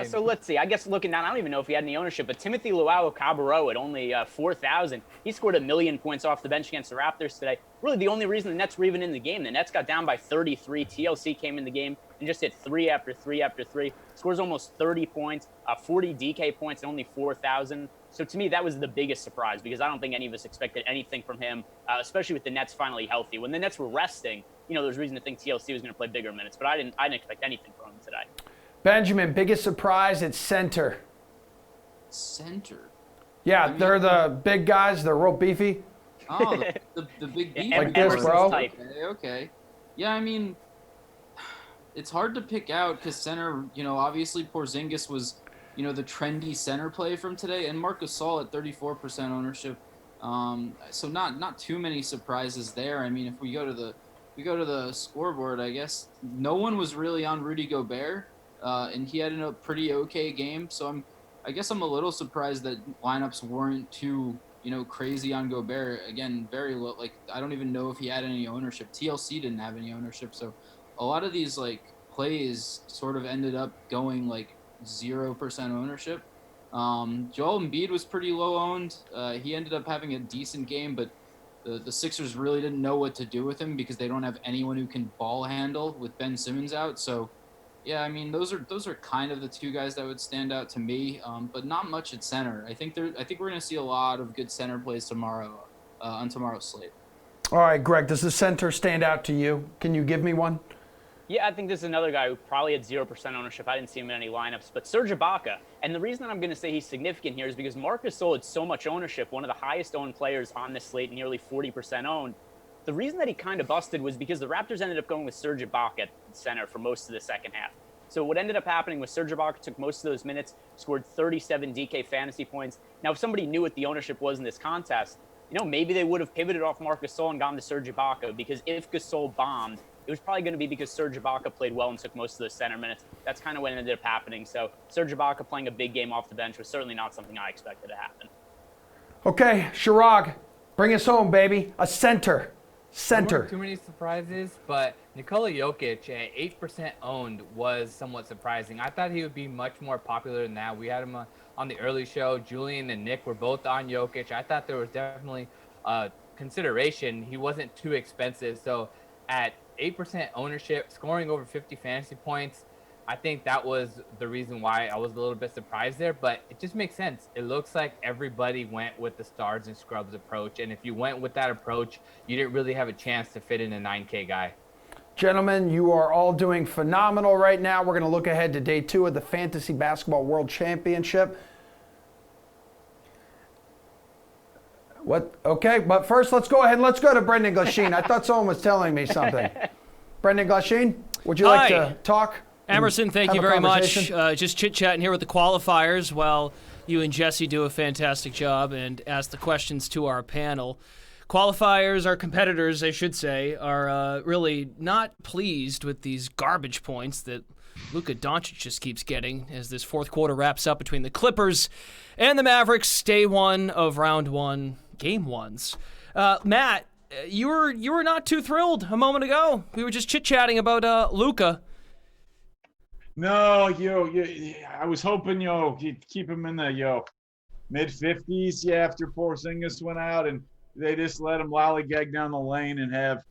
So let's see. I guess looking down, I don't even know if he had any ownership, but Timothy Luau-Cabarrot at only 4,000. He scored 1 million points off the bench against the Raptors today. Really the only reason the Nets were even in the game. The Nets got down by 33. TLC came in the game and just hit 3 after 3 after 3. Scores almost 30 points, 40 DK points, and only 4,000. So to me, that was the biggest surprise, because I don't think any of us expected anything from him, especially with the Nets finally healthy. When the Nets were resting, you know, there's reason to think TLC was going to play bigger minutes, but I didn't expect anything from him today. Benjamin, biggest surprise at center. Center? Yeah, I mean, they're the big guys. They're real beefy. Oh, the big beef. Like this, bro. Okay. Yeah, I mean, it's hard to pick out because center, you know, obviously Porzingis was, you know, the trendy center play from today, and Marc Gasol at 34% ownership. So not too many surprises there. I mean, if we go to the scoreboard, I guess no one was really on Rudy Gobert. And he had a pretty okay game, so I guess I'm a little surprised that lineups weren't too, you know, crazy on Gobert. Again, very low. Like, I don't even know if he had any ownership. TLC didn't have any ownership, so a lot of these like plays sort of ended up going like 0% ownership. Joel Embiid was pretty low owned. He ended up having a decent game, but the Sixers really didn't know what to do with him because they don't have anyone who can ball handle with Ben Simmons out. So yeah, I mean, those are kind of the two guys that would stand out to me, but not much at center. I think we're going to see a lot of good center plays tomorrow on tomorrow's slate. All right, Greg, does the center stand out to you? Can you give me one? Yeah, I think this is another guy who probably had 0% ownership. I didn't see him in any lineups, but Serge Ibaka. And the reason that I'm going to say he's significant here is because Marc Gasol had so much ownership, one of the highest owned players on this slate, nearly 40% owned. The reason that he kind of busted was because the Raptors ended up going with Serge Ibaka at center for most of the second half. So what ended up happening was Serge Ibaka took most of those minutes, scored 37 DK fantasy points. Now, if somebody knew what the ownership was in this contest, maybe they would have pivoted off Marc Gasol and gone to Serge Ibaka, because if Gasol bombed, it was probably going to be because Serge Ibaka played well and took most of those center minutes. That's kind of what ended up happening. So Serge Ibaka playing a big game off the bench was certainly not something I expected to happen. Okay, Chirag, bring us home, baby. A center. There weren't too many surprises, but Nikola Jokic at 8% owned was somewhat surprising. I thought he would be much more popular than that. We had him on the early show. Julian and Nick were both on Jokic. I thought there was definitely consideration. He wasn't too expensive. So at 8% ownership, scoring over 50 fantasy points, I think that was the reason why I was a little bit surprised there, but it just makes sense. It looks like everybody went with the stars and scrubs approach, and if you went with that approach, you didn't really have a chance to fit in a 9K guy. Gentlemen, you are all doing phenomenal right now. We're going to look ahead to day 2 of the Fantasy Basketball World Championship. Okay, but first let's go ahead and let's go to Brendan Glasheen. I thought someone was telling me something. Brendan Glasheen, would you like to talk? Emerson, thank you very much. Just chit-chatting here with the qualifiers while you and Jessie do a fantastic job and ask the questions to our panel. Qualifiers, our competitors, I should say, are really not pleased with these garbage points that Luka Doncic just keeps getting as this fourth quarter wraps up between the Clippers and the Mavericks, day 1 of round 1, game 1s. Matt, you were not too thrilled a moment ago. We were just chit-chatting about Luka. No, I was hoping, you'd keep him in the, mid-50s, after Porzingis went out, and they just let him lollygag down the lane and have,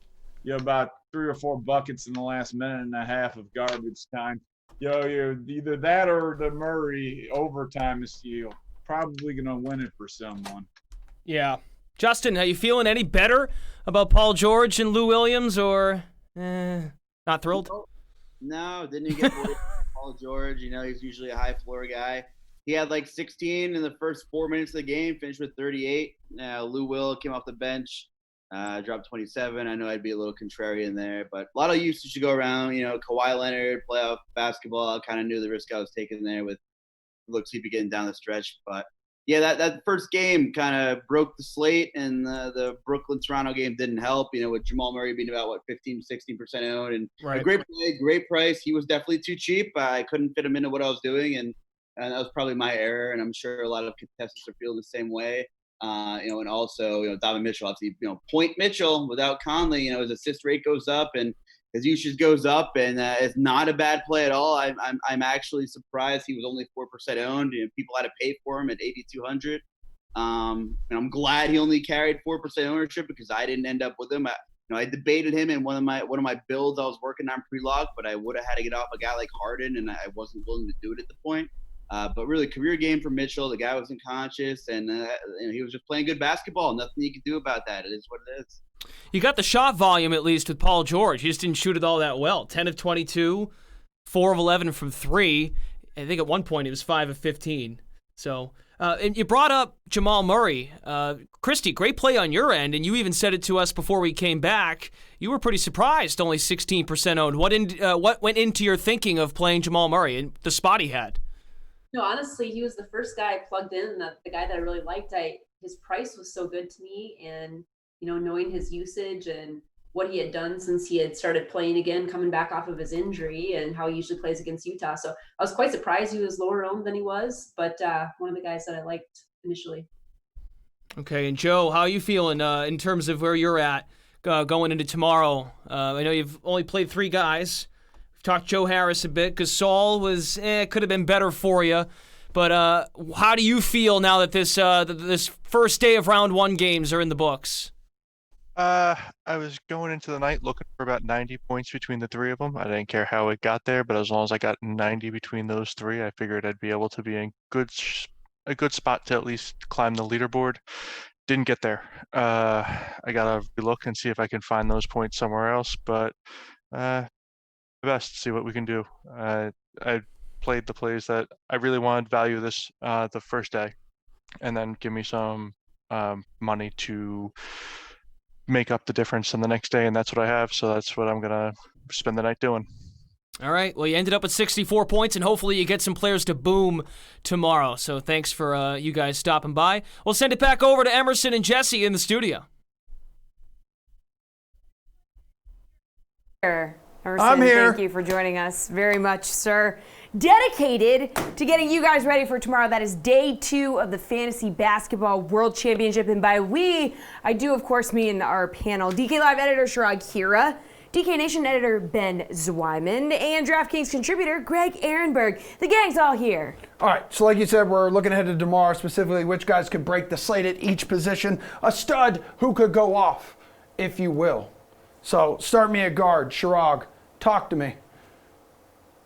about 3 or 4 buckets in the last minute and a half of garbage time. You're either that or the Murray overtime is probably going to win it for someone. Yeah. Justin, are you feeling any better about Paul George and Lou Williams, or not thrilled? No, didn't he get Paul George? He's usually a high floor guy. He had like 16 in the first 4 minutes of the game, finished with 38. Lou Will came off the bench, dropped 27. I know I'd be a little contrarian there, but a lot of usage to go around. Kawhi Leonard, playoff basketball. I kind of knew the risk I was taking there with looks he'd be getting down the stretch. But yeah, that first game kind of broke the slate, and the Brooklyn-Toronto game didn't help, with Jamal Murray being about, 15, 16% owned. And right. A great play, great price. He was definitely too cheap. I couldn't fit him into what I was doing, and that was probably my error, and I'm sure a lot of contestants are feeling the same way. And also, Donovan Mitchell, obviously, point Mitchell without Conley, his assist rate goes up and his usage goes up, and it's not a bad play at all. I'm actually surprised he was only 4% owned. People had to pay for him at 8,200. And I'm glad he only carried 4% ownership, because I didn't end up with him. I debated him in one of my builds I was working on pre-log, but I would have had to get off a guy like Harden, and I wasn't willing to do it at the point. But really, career game for Mitchell. The guy was unconscious, and he was just playing good basketball. Nothing you can do about that. It is what it is. You got the shot volume, at least, with Paul George. He just didn't shoot it all that well. 10 of 22, 4 of 11 from 3. I think at one point he was 5 of 15. So, and you brought up Jamal Murray. Christy, great play on your end, and you even said it to us before we came back. You were pretty surprised, only 16% owned. What went into your thinking of playing Jamal Murray and the spot he had? No, honestly, he was the first guy I plugged in, the guy that I really liked. His price was so good to me, and knowing his usage and what he had done since he had started playing again, coming back off of his injury, and how he usually plays against Utah. So I was quite surprised he was lower owned than he was, but one of the guys that I liked initially. Okay, and Joe, how are you feeling in terms of where you're at going into tomorrow? I know you've only played 3 guys. We've talked Joe Harris a bit, because Saul was could have been better for you. But how do you feel now that this first day of round 1 games are in the books? I was going into the night looking for about 90 points between the 3 of them. I didn't care how it got there, but as long as I got 90 between those 3, I figured I'd be able to be in a good spot to at least climb the leaderboard. Didn't get there. I gotta relook and see if I can find those points somewhere else, but the best, see what we can do. I played the plays that I really wanted value this the first day, and then give me some money to make up the difference on the next day, and that's what I have. So that's what I'm gonna spend the night doing. All right. Well, you ended up at 64 points, and hopefully you get some players to boom tomorrow. So thanks for you guys stopping by. We'll send it back over to Emerson and Jessie in the studio. Emerson, I'm here. Thank you for joining us very much, sir. Dedicated to getting you guys ready for tomorrow. That is day 2 of the Fantasy Basketball World Championship. And by we, I do, of course, mean our panel. DK Live editor Chirag Hira, DK Nation editor Ben Zweiman, and DraftKings contributor Greg Eherenberg. The gang's all here. All right, so like you said, we're looking ahead to tomorrow, specifically which guys could break the slate at each position. A stud who could go off, if you will. So start me at guard. Chirag, talk to me.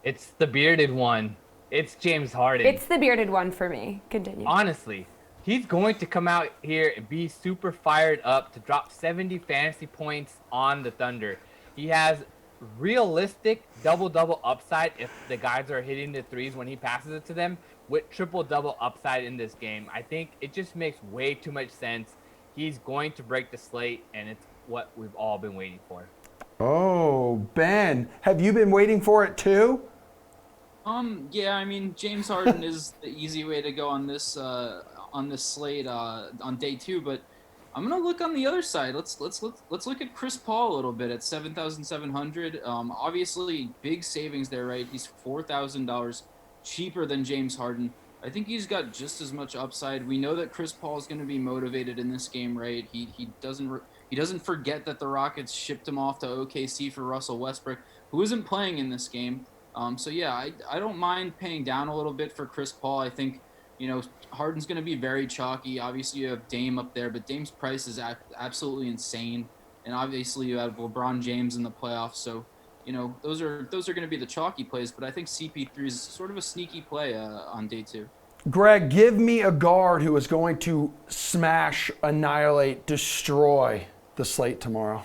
It's the bearded one. It's James Harden. It's the bearded one for me. Continue. Honestly, he's going to come out here and be super fired up to drop 70 fantasy points on the Thunder. He has realistic double-double upside if the guys are hitting the threes when he passes it to them, with triple-double upside in this game. I think it just makes way too much sense. He's going to break the slate, and it's what we've all been waiting for. Oh, Ben, have you been waiting for it too? Yeah, I mean, James Harden is the easy way to go on this slate on day 2, but I'm gonna look on the other side. Let's look at Chris Paul a little bit at 7,700. Obviously, big savings there, right? He's $4,000 cheaper than James Harden. I think he's got just as much upside. We know that Chris Paul is going to be motivated in this game, right? He doesn't forget that the Rockets shipped him off to OKC for Russell Westbrook, who isn't playing in this game. So yeah, I don't mind paying down a little bit for Chris Paul. I think, Harden's going to be very chalky. Obviously, you have Dame up there, but Dame's price is absolutely insane. And obviously, you have LeBron James in the playoffs. So, those are going to be the chalky plays. But I think CP3 is sort of a sneaky play on day 2. Greg, give me a guard who is going to smash, annihilate, destroy the slate tomorrow.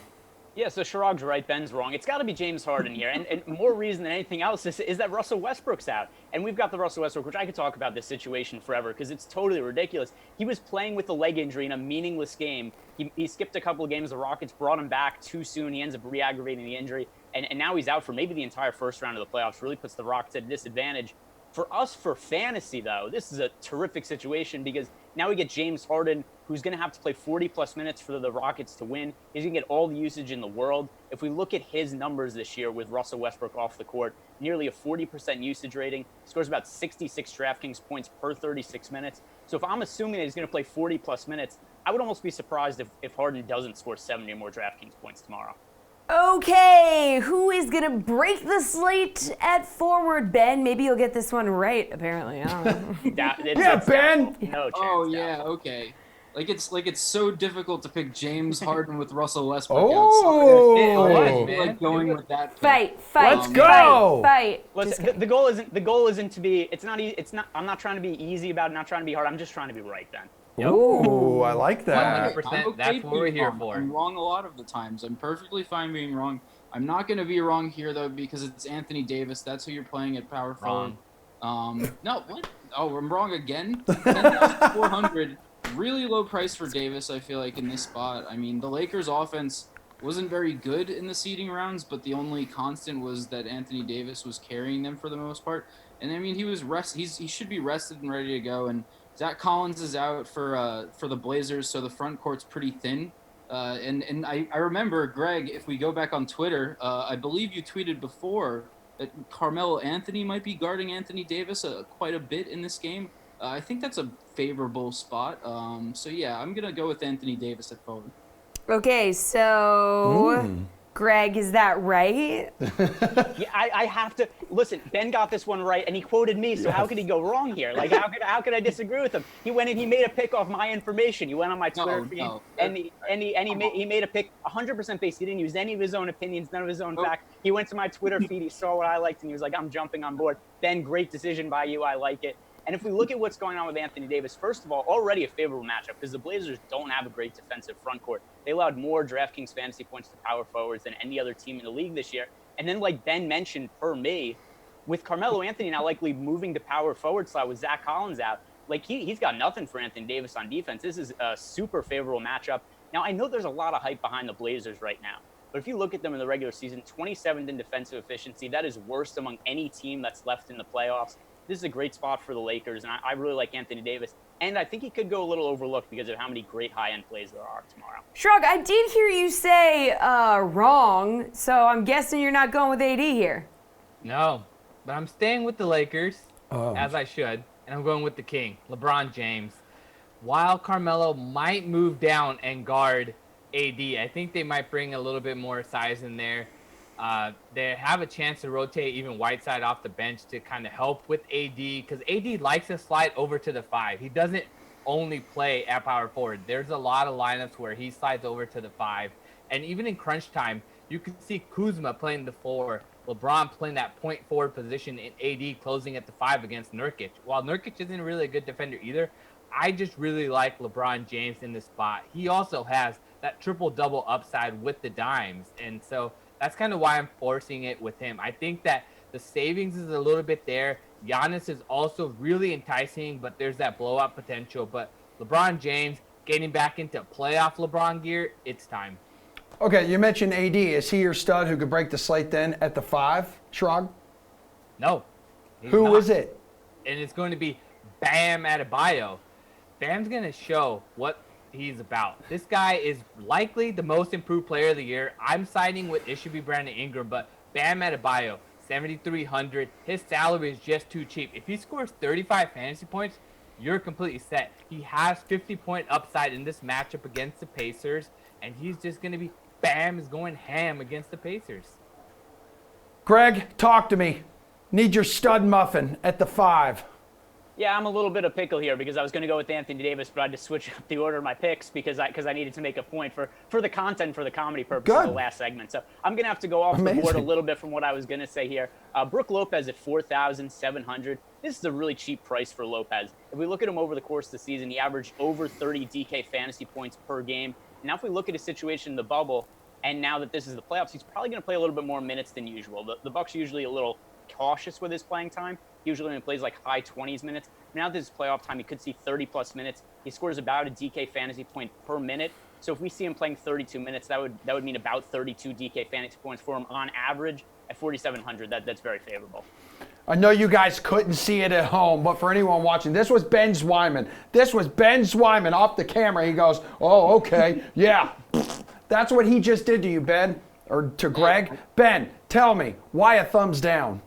Yeah, so Chirag's right, Ben's wrong. It's got to be James Harden here. And more reason than anything else is that Russell Westbrook's out. And we've got the Russell Westbrook, which I could talk about this situation forever because it's totally ridiculous. He was playing with a leg injury in a meaningless game. He skipped a couple of games. The Rockets brought him back too soon. He ends up re-aggravating the injury. And now he's out for maybe the entire first round of the playoffs. Really puts the Rockets at a disadvantage. For us, for fantasy, though, this is a terrific situation because now we get James Harden, who's going to have to play 40-plus minutes for the Rockets to win. He's going to get all the usage in the world. If we look at his numbers this year with Russell Westbrook off the court, nearly a 40% usage rating, scores about 66 DraftKings points per 36 minutes. So if I'm assuming that he's going to play 40-plus minutes, I would almost be surprised if Harden doesn't score 70 or more DraftKings points tomorrow. Okay, who is going to break the slate at forward, Ben? Maybe you'll get this one right, apparently. I don't know. Yeah, Ben! No chance. Oh, yeah, okay. Like it's so difficult to pick James Harden with Russell Westbrook Oh! outside. I like going with that pick. Fight. Let's go! Fight. Listen, the goal isn't to be. It's not. I'm not trying to be easy about it. Not trying to be hard. I'm just trying to be right, Ben. Ooh, I like that. 100%, I'm okay that's what we're being here wrong. for. I'm wrong a lot of the times. I'm perfectly fine being wrong. I'm not going to be wrong here, though, because it's Anthony Davis. That's who you're playing at power forward. No, what? Oh, I'm wrong again? 10,400. Really low price for Davis, I feel like, in this spot. I mean, the Lakers' offense wasn't very good in the seeding rounds, but the only constant was that Anthony Davis was carrying them for the most part. And, I mean, he should be rested and ready to go, and Zach Collins is out for the Blazers, so the front court's pretty thin. And I remember, Greg, if we go back on Twitter, I believe you tweeted before that Carmelo Anthony might be guarding Anthony Davis quite a bit in this game. I think that's a favorable spot. So, yeah, I'm going to go with Anthony Davis at forward. Okay, so Greg, is that right? Yeah, I have to listen. Ben got this one right, and he quoted me. So how could he go wrong here? Like, how could I disagree with him? He went and he made a pick off my information. He went on my Twitter feed, and he made a pick 100% based. He didn't use any of his own opinions, none of his own facts. He went to my Twitter feed. He saw what I liked, and he was like, "I'm jumping on board." Ben, great decision by you. I like it. And if we look at what's going on with Anthony Davis, first of all, already a favorable matchup because the Blazers don't have a great defensive front court. They allowed more DraftKings fantasy points to power forwards than any other team in the league this year. And then, like Ben mentioned, per me, with Carmelo Anthony now likely moving to power forward slot with Zach Collins out, like he's got nothing for Anthony Davis on defense. This is a super favorable matchup. Now, I know there's a lot of hype behind the Blazers right now, But if you look at them in the regular season, 27th in defensive efficiency. That is worst among any team that's left in the playoffs. This is a great spot for the Lakers, and I really like Anthony Davis. And I think he could go a little overlooked because of how many great high-end plays there are tomorrow. Shrug, I did hear you say wrong, so I'm guessing you're not going with AD here. No, but I'm staying with the Lakers, as I should, and I'm going with the King, LeBron James. While Carmelo might move down and guard AD, I think they might bring a little bit more size in there. They have a chance to rotate even Whiteside off the bench to kind of help with AD, because AD likes to slide over to the 5. He doesn't only play at power forward. There's a lot of lineups where he slides over to the 5. And even in crunch time, you can see Kuzma playing the 4, LeBron playing that point forward position, and AD closing at the 5 against Nurkic. While Nurkic isn't really a good defender either, I just really like LeBron James in this spot. He also has that triple-double upside with the dimes, and so that's kind of why I'm forcing it with him. I think that the savings is a little bit there. Giannis is also really enticing, but there's that blowout potential. But LeBron James getting back into playoff LeBron gear, it's time. Okay, you mentioned AD. Is he your stud who could break the slate then at the 5, Shrug? No. Who is it? And it's going to be Bam Adebayo. Bam's going to show what he's about. This guy is likely the most improved player of the year. I'm siding with it should be Brandon Ingram, but Bam Adebayo, 7,300. His salary is just too cheap. If he scores 35 fantasy points, you're completely set. He has 50-point upside in this matchup against the Pacers, and he's just going to be Bam is going ham against the Pacers. Greg, talk to me. Need your stud muffin at the 5. Yeah, I'm a little bit of pickle here because I was going to go with Anthony Davis, but I had to switch up the order of my picks because I needed to make a point for the content, for the comedy purpose of the last segment. So I'm going to have to go off the board a little bit from what I was going to say here. Brook Lopez at 4,700. This is a really cheap price for Lopez. If we look at him over the course of the season, he averaged over 30 DK fantasy points per game. Now, if we look at his situation in the bubble, and now that this is the playoffs, he's probably going to play a little bit more minutes than usual. The Bucks are usually a little cautious with his playing time. Usually when he plays like high 20s minutes. Now that this is playoff time, he could see 30-plus minutes. He scores about a DK fantasy point per minute. So if we see him playing 32 minutes, that would mean about 32 DK fantasy points for him on average at 4,700. That's very favorable. I know you guys couldn't see it at home, but for anyone watching, this was Ben Zwyman. This was Ben Zwyman off the camera. He goes, oh, okay, yeah. That's what he just did to you, Ben, or to Greg. Ben, tell me, why a thumbs down?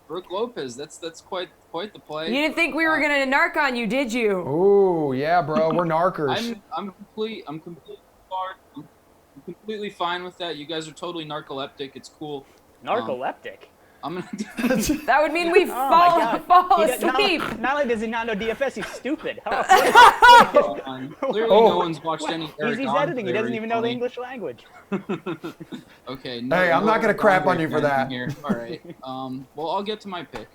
Brook Lopez, that's quite the play. You didn't think we were gonna narc on you, did you? Ooh, yeah, bro, we're narkers. I'm completely fine with that. You guys are totally narcoleptic. It's cool. Narcoleptic? I'm gonna. That would mean we fall asleep. Not only does he not know DFS, he's stupid. Clearly, no one's watched any. He's editing. He doesn't even know the English language. Okay. Hey, I'm not gonna crap on you for that. Here. All right. Well, I'll get to my pick.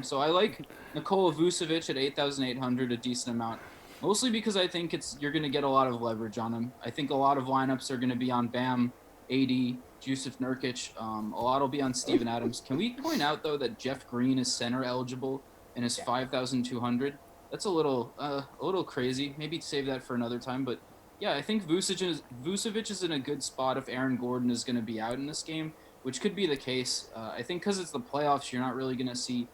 So I like Nikola Vucevic at 8,800, a decent amount. Mostly because I think you're gonna get a lot of leverage on him. I think a lot of lineups are gonna be on Bam, AD, Jusuf Nurkic. A lot will be on Steven Adams. Can we point out, though, that Jeff Green is center eligible and is 5,200? That's a little crazy. Maybe save that for another time. But, yeah, I think Vucevic is in a good spot if Aaron Gordon is going to be out in this game, which could be the case. I think because it's the playoffs, you're not really going to see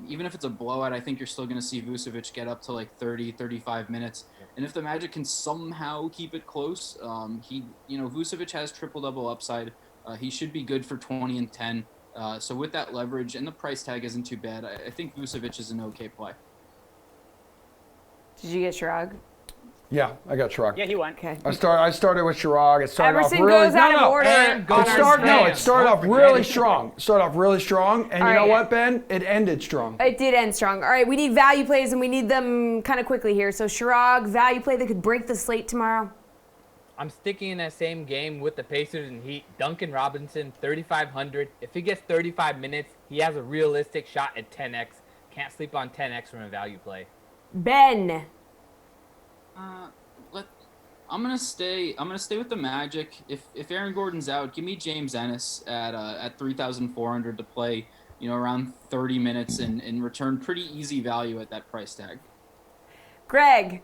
even if it's a blowout, I think you're still going to see Vucevic get up to like 30, 35 minutes. And if the Magic can somehow keep it close, Vucevic has triple-double upside. He should be good for 20 and 10. So with that leverage and the price tag isn't too bad, I think Vucevic is an okay play. Did you get Shrug? Yeah, I got Shrug. Yeah, he went. Okay. I started with Shrug. It started Emerson off really goes out of order. It started off really strong. And All you know right. what, Ben? It ended strong. It did end strong. All right, we need value plays, and we need them kind of quickly here. So Shrug, value play that could break the slate tomorrow. I'm sticking in that same game with the Pacers and Heat. Duncan Robinson, 3,500. If he gets 35 minutes, he has a realistic shot at 10x. Can't sleep on 10x from a value play. Ben. I'm gonna stay with the Magic. If Aaron Gordon's out, give me James Ennis at 3,400 to play, around 30 minutes and return pretty easy value at that price tag. Greg.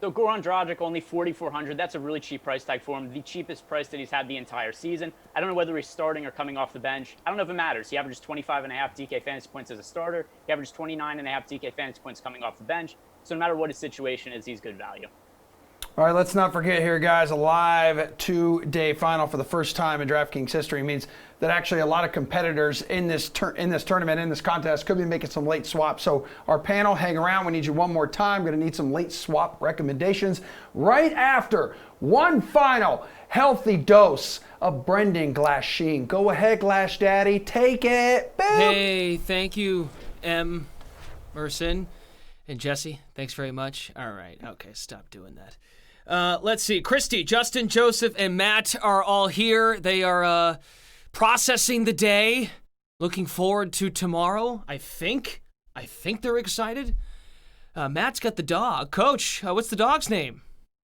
So Goran Dragic, only 4,400. That's a really cheap price tag for him. The cheapest price that he's had the entire season. I don't know whether he's starting or coming off the bench. I don't know if it matters. He averages 25.5 DK fantasy points as a starter. He averages 29.5 DK fantasy points coming off the bench. So no matter what his situation is, he's good value. All right, let's not forget here, guys, a live 2-day final for the first time in DraftKings history means that actually a lot of competitors in this tournament, in this contest, could be making some late swaps. So our panel, hang around. We need you one more time. We're going to need some late swap recommendations right after one final healthy dose of Brendan Glasheen. Go ahead, Glash Daddy. Take it. Boom. Hey, thank you, Emerson and Jessie. Thanks very much. All right. Okay, stop doing that. Let's see. Christy, Justin, Joseph, and Matt are all here. They are processing the day, looking forward to tomorrow. I think they're excited. Matt's got the dog. Coach, what's the dog's name?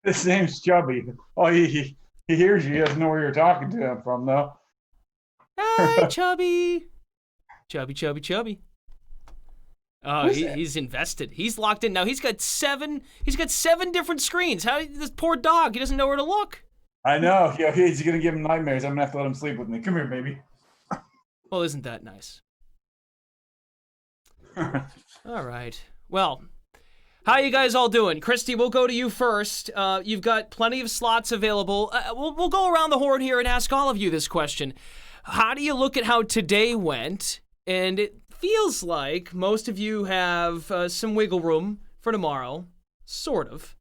His name's Chubby. Oh, he hears you. He doesn't know where you're talking to him from, though. Hi, Chubby. Chubby. Oh, he's invested. He's locked in. Now he's got seven different screens. How this poor dog, he doesn't know where to look. I know. Yeah, he's gonna give him nightmares. I'm gonna have to let him sleep with me. Come here, baby. Well, isn't that nice? All right. Well, how you guys all doing? Christy, we'll go to you first. You've got plenty of slots available. We'll go around the horn here and ask all of you this question. How do you look at how today went? And it feels like most of you have some wiggle room for tomorrow, sort of.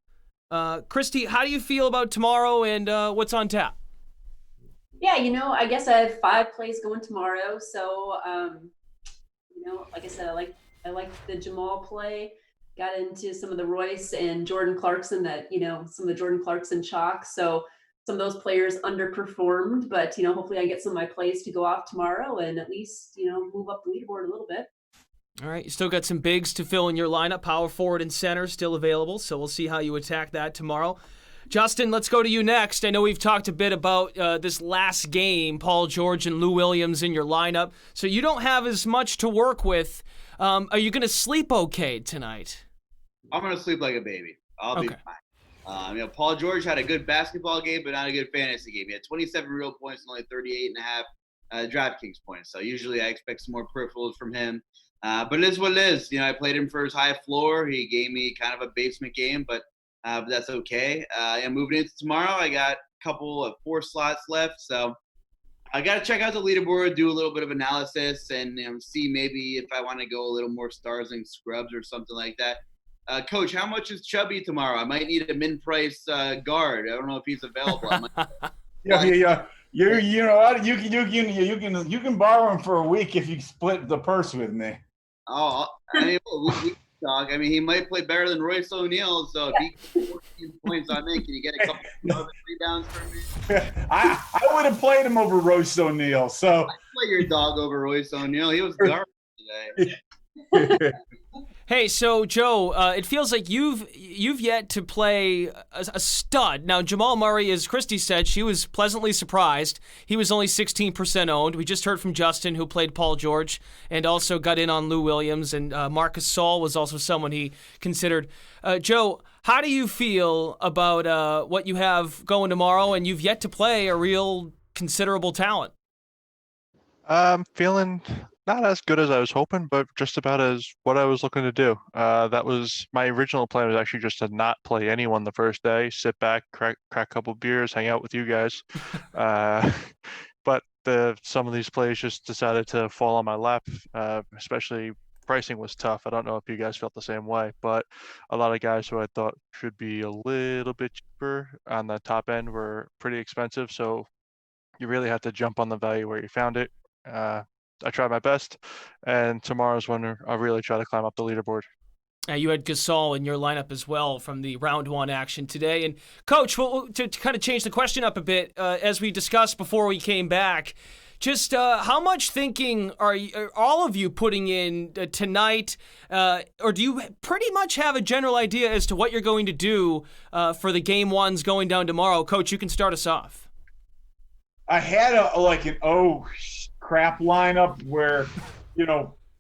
Christy, how do you feel about tomorrow and what's on tap? Yeah, I guess I have 5 plays going tomorrow. So, like I said, I like the Jamal play. Got into some of the Royce and Jordan Clarkson some of the Jordan Clarkson chalk. So some of those players underperformed, but hopefully I get some of my plays to go off tomorrow and at least move up the leaderboard a little bit. All right, you still got some bigs to fill in your lineup. Power forward and center still available, so we'll see how you attack that tomorrow. Justin, let's go to you next. I know we've talked a bit about this last game, Paul George and Lou Williams in your lineup, so you don't have as much to work with. Are you going to sleep okay tonight? I'm going to sleep like a baby. I'll be fine. Paul George had a good basketball game, but not a good fantasy game. He had 27 real points and only 38.5 DraftKings points. So usually I expect some more peripherals from him. But it is what it is. I played him for his high floor. He gave me kind of a basement game, but that's okay. And moving into tomorrow, I got a couple of 4 slots left. So I got to check out the leaderboard, do a little bit of analysis, and see maybe if I want to go a little more stars and scrubs or something like that. Coach, how much is Chubby tomorrow? I might need a min-price guard. I don't know if he's available. Yeah. You know what? You can borrow him for a week if you split the purse with me. Oh, we can talk. He might play better than Royce O'Neal. So if he gets 14 points on me, can you get a couple of rebounds for me? I would have played him over Royce O'Neal. So I play your dog over Royce O'Neal. He was garbage today. Hey, so Joe, it feels like you've yet to play a stud. Now, Jamal Murray, as Christy said, she was pleasantly surprised. He was only 16% owned. We just heard from Justin, who played Paul George and also got in on Lou Williams, and Marcus Saul was also someone he considered. Joe, how do you feel about what you have going tomorrow? And you've yet to play a real considerable talent. I'm feeling not as good as I was hoping, but just about as what I was looking to do. That was my original plan, was actually just to not play anyone the first day, sit back, crack a couple beers, hang out with you guys. But some of these plays just decided to fall on my lap, especially pricing was tough. I don't know if you guys felt the same way, but a lot of guys who I thought should be a little bit cheaper on the top end were pretty expensive. So you really have to jump on the value where you found it. I tried my best, and tomorrow's when I'll really try to climb up the leaderboard. You had Gasol in your lineup as well from the round 1 action today. And Coach, to kind of change the question up a bit, as we discussed before we came back, just how much thinking are all of you putting in tonight, or do you pretty much have a general idea as to what you're going to do for the game 1s going down tomorrow? Coach, you can start us off. I had an crap lineup where,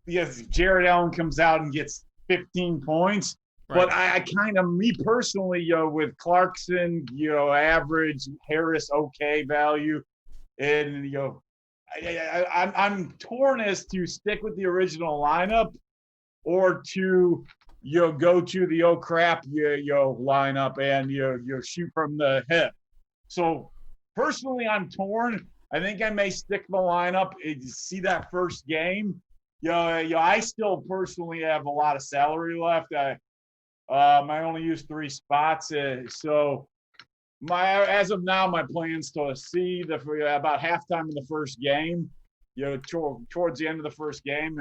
yes, Jared Allen comes out and gets 15 points, But I kind of, me personally, with Clarkson, average, Harris, okay value, and I'm torn as to stick with the original lineup or to go to the oh crap lineup and shoot from the hip. So personally, I'm torn. I think I may stick the lineup and see that first game. I still personally have a lot of salary left. I only used 3 spots, so as of now, my plan's to see about halftime in the first game. Towards the end of the first game,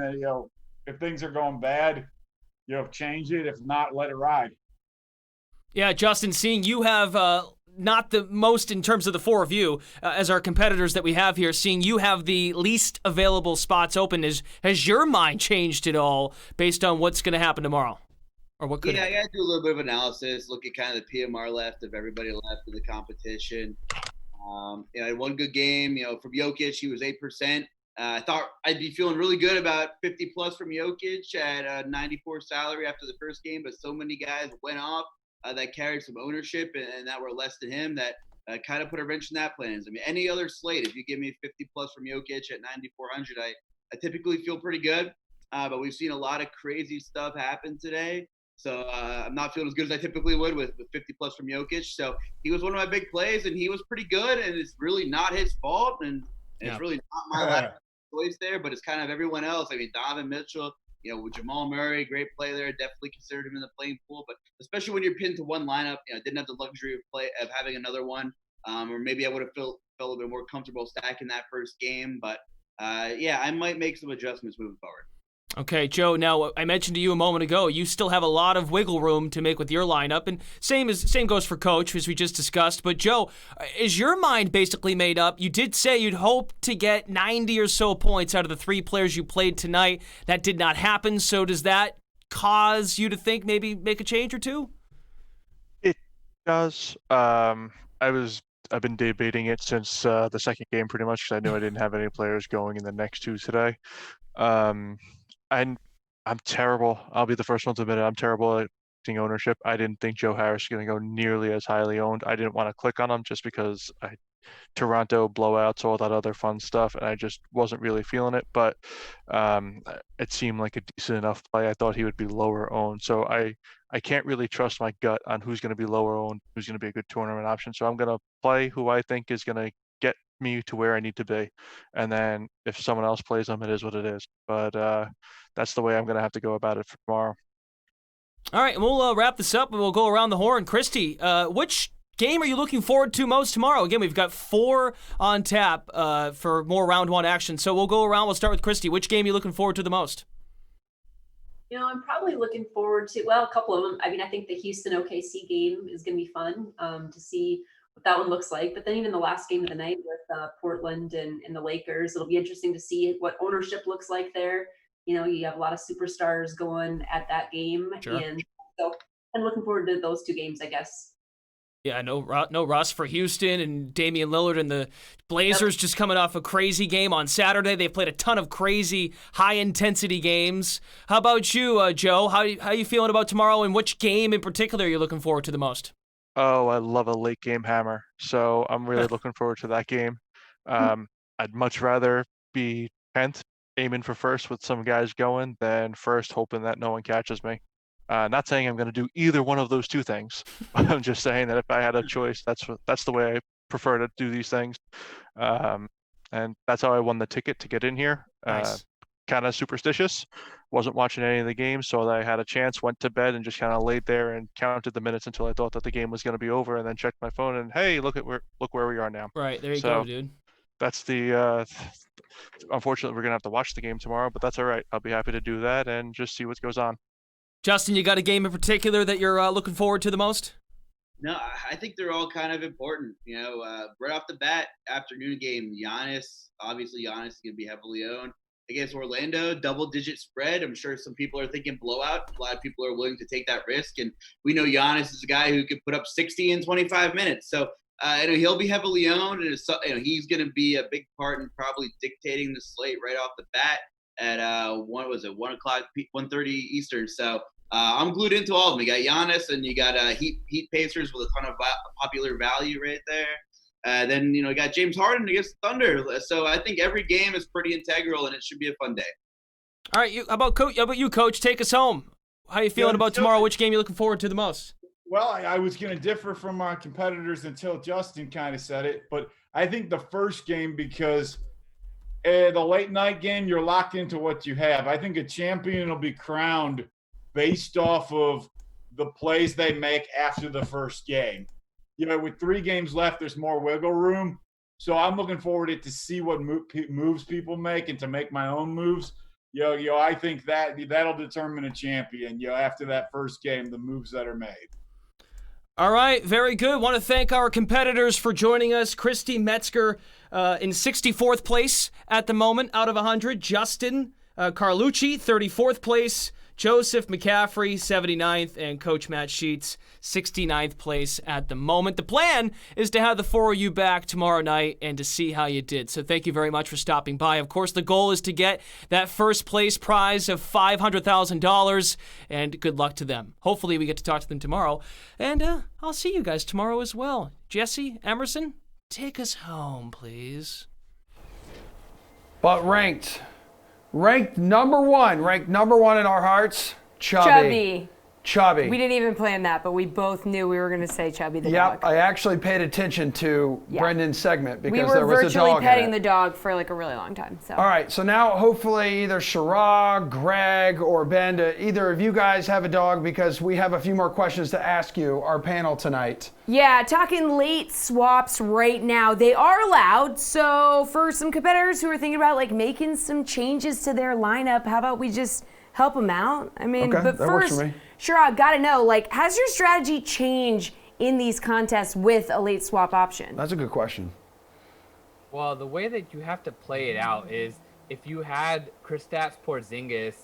if things are going bad, change it. If not, let it ride. Yeah, Justin, seeing you have not the most in terms of the 4 of you as our competitors that we have here, seeing you have the least available spots open, has your mind changed at all based on what's going to happen tomorrow? Or what could I got to do a little bit of analysis, look at kind of the PMR left of everybody left in the competition. I had one good game, from Jokic, he was 8%. I thought I'd be feeling really good about 50 plus from Jokic at a 94 salary after the first game, but so many guys went off that carried some ownership and that were less than him that kind of put a wrench in that plans. I mean, any other slate, if you give me 50 plus from Jokic at 9,400, I typically feel pretty good. But we've seen a lot of crazy stuff happen today. So I'm not feeling as good as I typically would with 50 plus from Jokic. So he was one of my big plays, and he was pretty good, and it's really not his fault, and it's really not my last choice there, but it's kind of everyone else. I mean, Donovan Mitchell, with Jamal Murray, great play there. Definitely considered him in the playing pool, but especially when you're pinned to one lineup, didn't have the luxury of having another one, or maybe I would have felt a little bit more comfortable stacking that first game. But I might make some adjustments moving forward. Okay, Joe, now I mentioned to you a moment ago, you still have a lot of wiggle room to make with your lineup, and same goes for Coach, as we just discussed. But Joe, is your mind basically made up? You did say you'd hope to get 90 or so points out of the 3 players you played tonight. That did not happen, so does that cause you to think maybe make a change or two? It does. I've been debating it since the second game pretty much because I knew I didn't have any players going in the next 2 today. And I'm terrible. I'll be the first one to admit it. I'm terrible at taking ownership. I didn't think Joe Harris was going to go nearly as highly owned. I didn't want to click on him just because Toronto blowouts, all that other fun stuff, and I just wasn't really feeling it. But it seemed like a decent enough play. I thought he would be lower owned. So I can't really trust my gut on who's going to be lower owned, who's going to be a good tournament option. So I'm going to play who I think is going to get me to where I need to be, and then if someone else plays them, it is what it is. But that's the way I'm going to have to go about it for tomorrow. All right, and we'll wrap this up and we'll go around the horn. Christy, which game are you looking forward to most tomorrow? Again, we've got 4 on tap for more round 1 action, so we'll go around. We'll start with Christy. Which game are you looking forward to the most? I'm probably looking forward to, a couple of them. I mean, I think the Houston OKC game is going to be fun to see what that one looks like. But then even the last game of the night with Portland and the Lakers, it'll be interesting to see what ownership looks like there. You have a lot of superstars going at that game. Sure. And so I'm looking forward to those 2 games, I guess. Yeah, no Russ for Houston and Damian Lillard and the Blazers just coming off a crazy game on Saturday. They've played a ton of crazy, high-intensity games. How about you, Joe? How you feeling about tomorrow, and which game in particular are you looking forward to the most? Oh, I love a late game hammer. So I'm really looking forward to that game. I'd much rather be 10th, aiming for first with some guys going, than first hoping that no one catches me. Not saying I'm going to do either one of those 2 things. I'm just saying that if I had a choice, that's the way I prefer to do these things. And that's how I won the ticket to get in here. Nice. Kind of superstitious. Wasn't watching any of the games, so I had a chance, went to bed, and just kind of laid there and counted the minutes until I thought that the game was going to be over, and then checked my phone and hey, look where we are now. Right, there you go, dude. That's the unfortunately we're going to have to watch the game tomorrow, but that's all right. I'll be happy to do that and just see what goes on. Justin, you got a game in particular that you're looking forward to the most? No, I think they're all kind of important. Right off the bat, afternoon game, Giannis. Obviously, Giannis is going to be heavily owned against Orlando. Double-digit spread. I'm sure some people are thinking blowout. A lot of people are willing to take that risk, and we know Giannis is a guy who could put up 60 in 25 minutes. So he'll be heavily owned, and he's going to be a big part in probably dictating the slate right off the bat at 1:30 Eastern. So I'm glued into all of them. You got Giannis, and you got Heat Pacers with a ton of popular value right there. Then you got James Harden against Thunder. So I think every game is pretty integral, and it should be a fun day. All right, how about you, Coach? Take us home. How you feeling about tomorrow? Which game you looking forward to the most? Well, I was going to differ from our competitors until Justin kind of said it, but I think the first game, because the late night game, you're locked into what you have. I think a champion will be crowned based off of the plays they make after the first game. With 3 games left, there's more wiggle room. So I'm looking forward to see what moves people make and to make my own moves. I think that'll determine a champion, after that first game, the moves that are made. All right, very good. Want to thank our competitors for joining us. Christy Metzger in 64th place at the moment out of 100. Justin Carlucci, 34th place. Joseph McCaffrey, 79th, and Coach Matt Sheets, 69th place at the moment. The plan is to have the 4 of you back tomorrow night and to see how you did. So thank you very much for stopping by. Of course, the goal is to get that first place prize of $500,000, and good luck to them. Hopefully we get to talk to them tomorrow, and I'll see you guys tomorrow as well. Jessie, Emerson, take us home, please. But ranked number one in our hearts, Chubby. We didn't even plan that, but we both knew we were going to say Chubby the dog. Yep, I actually paid attention to Brendan's segment because there was a dog in it. We were virtually petting the dog for like a really long time. So. All right, so now hopefully either Chirag, Greg, or Ben, either of you guys have a dog because we have a few more questions to ask you, our panel tonight. Yeah, talking late swaps right now. They are allowed, so for some competitors who are thinking about like making some changes to their lineup, how about we just help them out? I mean, okay, but that first, works for me. Sure, I gotta know, like, has your strategy changed in these contests with a late swap option? That's a good question. Well, the way that you have to play it out is if you had Kristaps Porzingis,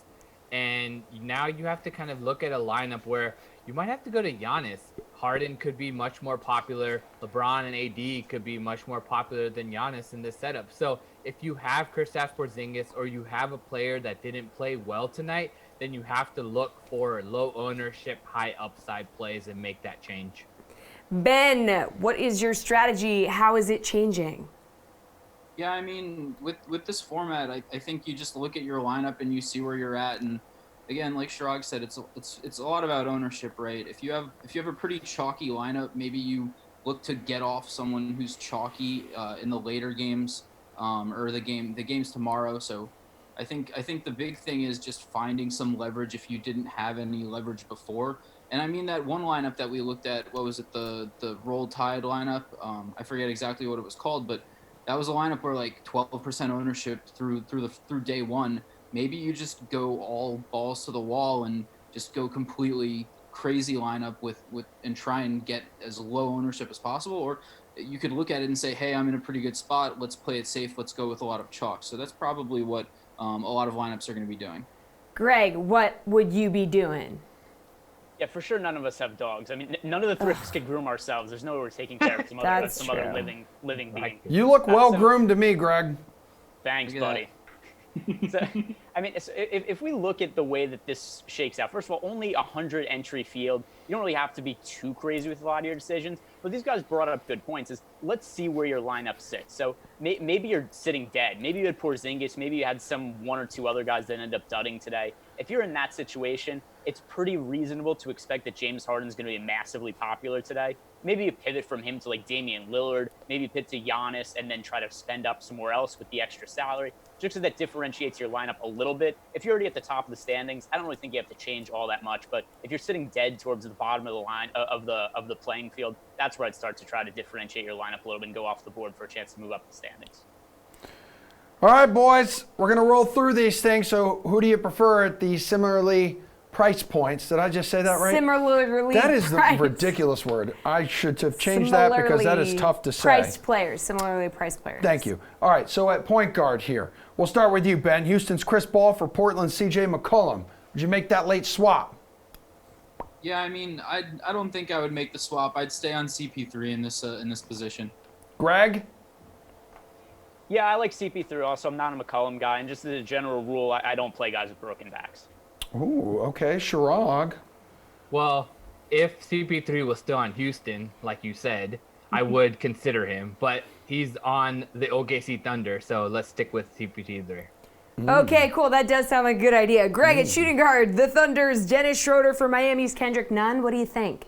and now you have to kind of look at a lineup where you might have to go to Giannis. Harden could be much more popular. LeBron and AD could be much more popular than Giannis in this setup. So if you have Kristaps Porzingis or you have a player that didn't play well tonight, then you have to look for low ownership, high upside plays and make that change. Ben, what is your strategy? How is it changing? Yeah, I mean, with this format, I think you just look at your lineup and you see where you're at. And again, like Chirag said, it's a lot about ownership, right? If you have a pretty chalky lineup, maybe you look to get off someone who's chalky in the later games or the games tomorrow. So I think the big thing is just finding some leverage if you didn't have any leverage before. And I mean that one lineup that we looked at, what was it, the Roll Tide lineup? I forget exactly what it was called, but that was a lineup where like 12% ownership through day one. Maybe you just go all balls to the wall and just go completely crazy lineup with and try and get as low ownership as possible. Or you could look at it and say, hey, I'm in a pretty good spot. Let's play it safe. Let's go with a lot of chalk. So that's probably what a lot of lineups are going to be doing. Greg, what would you be doing? Yeah, for sure none of us have dogs. I mean, none of the three of us can groom ourselves. There's no way we're taking care of some other living being. You look well groomed to me, Greg. Thanks, buddy. So, I mean, if we look at the way that this shakes out, first of all, only 100 entry field. You don't really have to be too crazy with a lot of your decisions. But these guys brought up good points. Is let's see where your lineup sits. So maybe you're sitting dead. Maybe you had Porzingis. Maybe you had some one or two other guys that ended up dudding today. If you're in that situation, it's pretty reasonable to expect that James Harden's going to be massively popular today. Maybe you pivot from him to like Damian Lillard, maybe pivot to Giannis and then try to spend up somewhere else with the extra salary, just so that differentiates your lineup a little bit. If you're already at the top of the standings, I don't really think you have to change all that much, but if you're sitting dead towards the bottom of the line of the playing field, that's where I'd start to try to differentiate your lineup a little bit and go off the board for a chance to move up the standings. All right, boys, we're going to roll through these things. So who do you prefer at the similarly price points? Did I just say that right? Similarly That is the ridiculous word. I should have changed that because that is tough to say. Priced players, similarly priced players. Thank you. All right, so at point guard here, we'll start with you, Ben. Houston's Chris Paul for Portland's C.J. McCollum. Would you make that late swap? Yeah, I mean, I don't think I would make the swap. I'd stay on CP3 in this position. Greg? Yeah, I like CP3 also. I'm not a McCollum guy, and just as a general rule, I don't play guys with broken backs. Ooh, okay, Chirag. Well, if CP3 was still on Houston, like you said, I would consider him, but he's on the OKC Thunder, so let's stick with CP3. Okay, cool. That does sound like a good idea. Greg, at shooting guard, the Thunder's Dennis Schroeder for Miami's Kendrick Nunn. What do you think?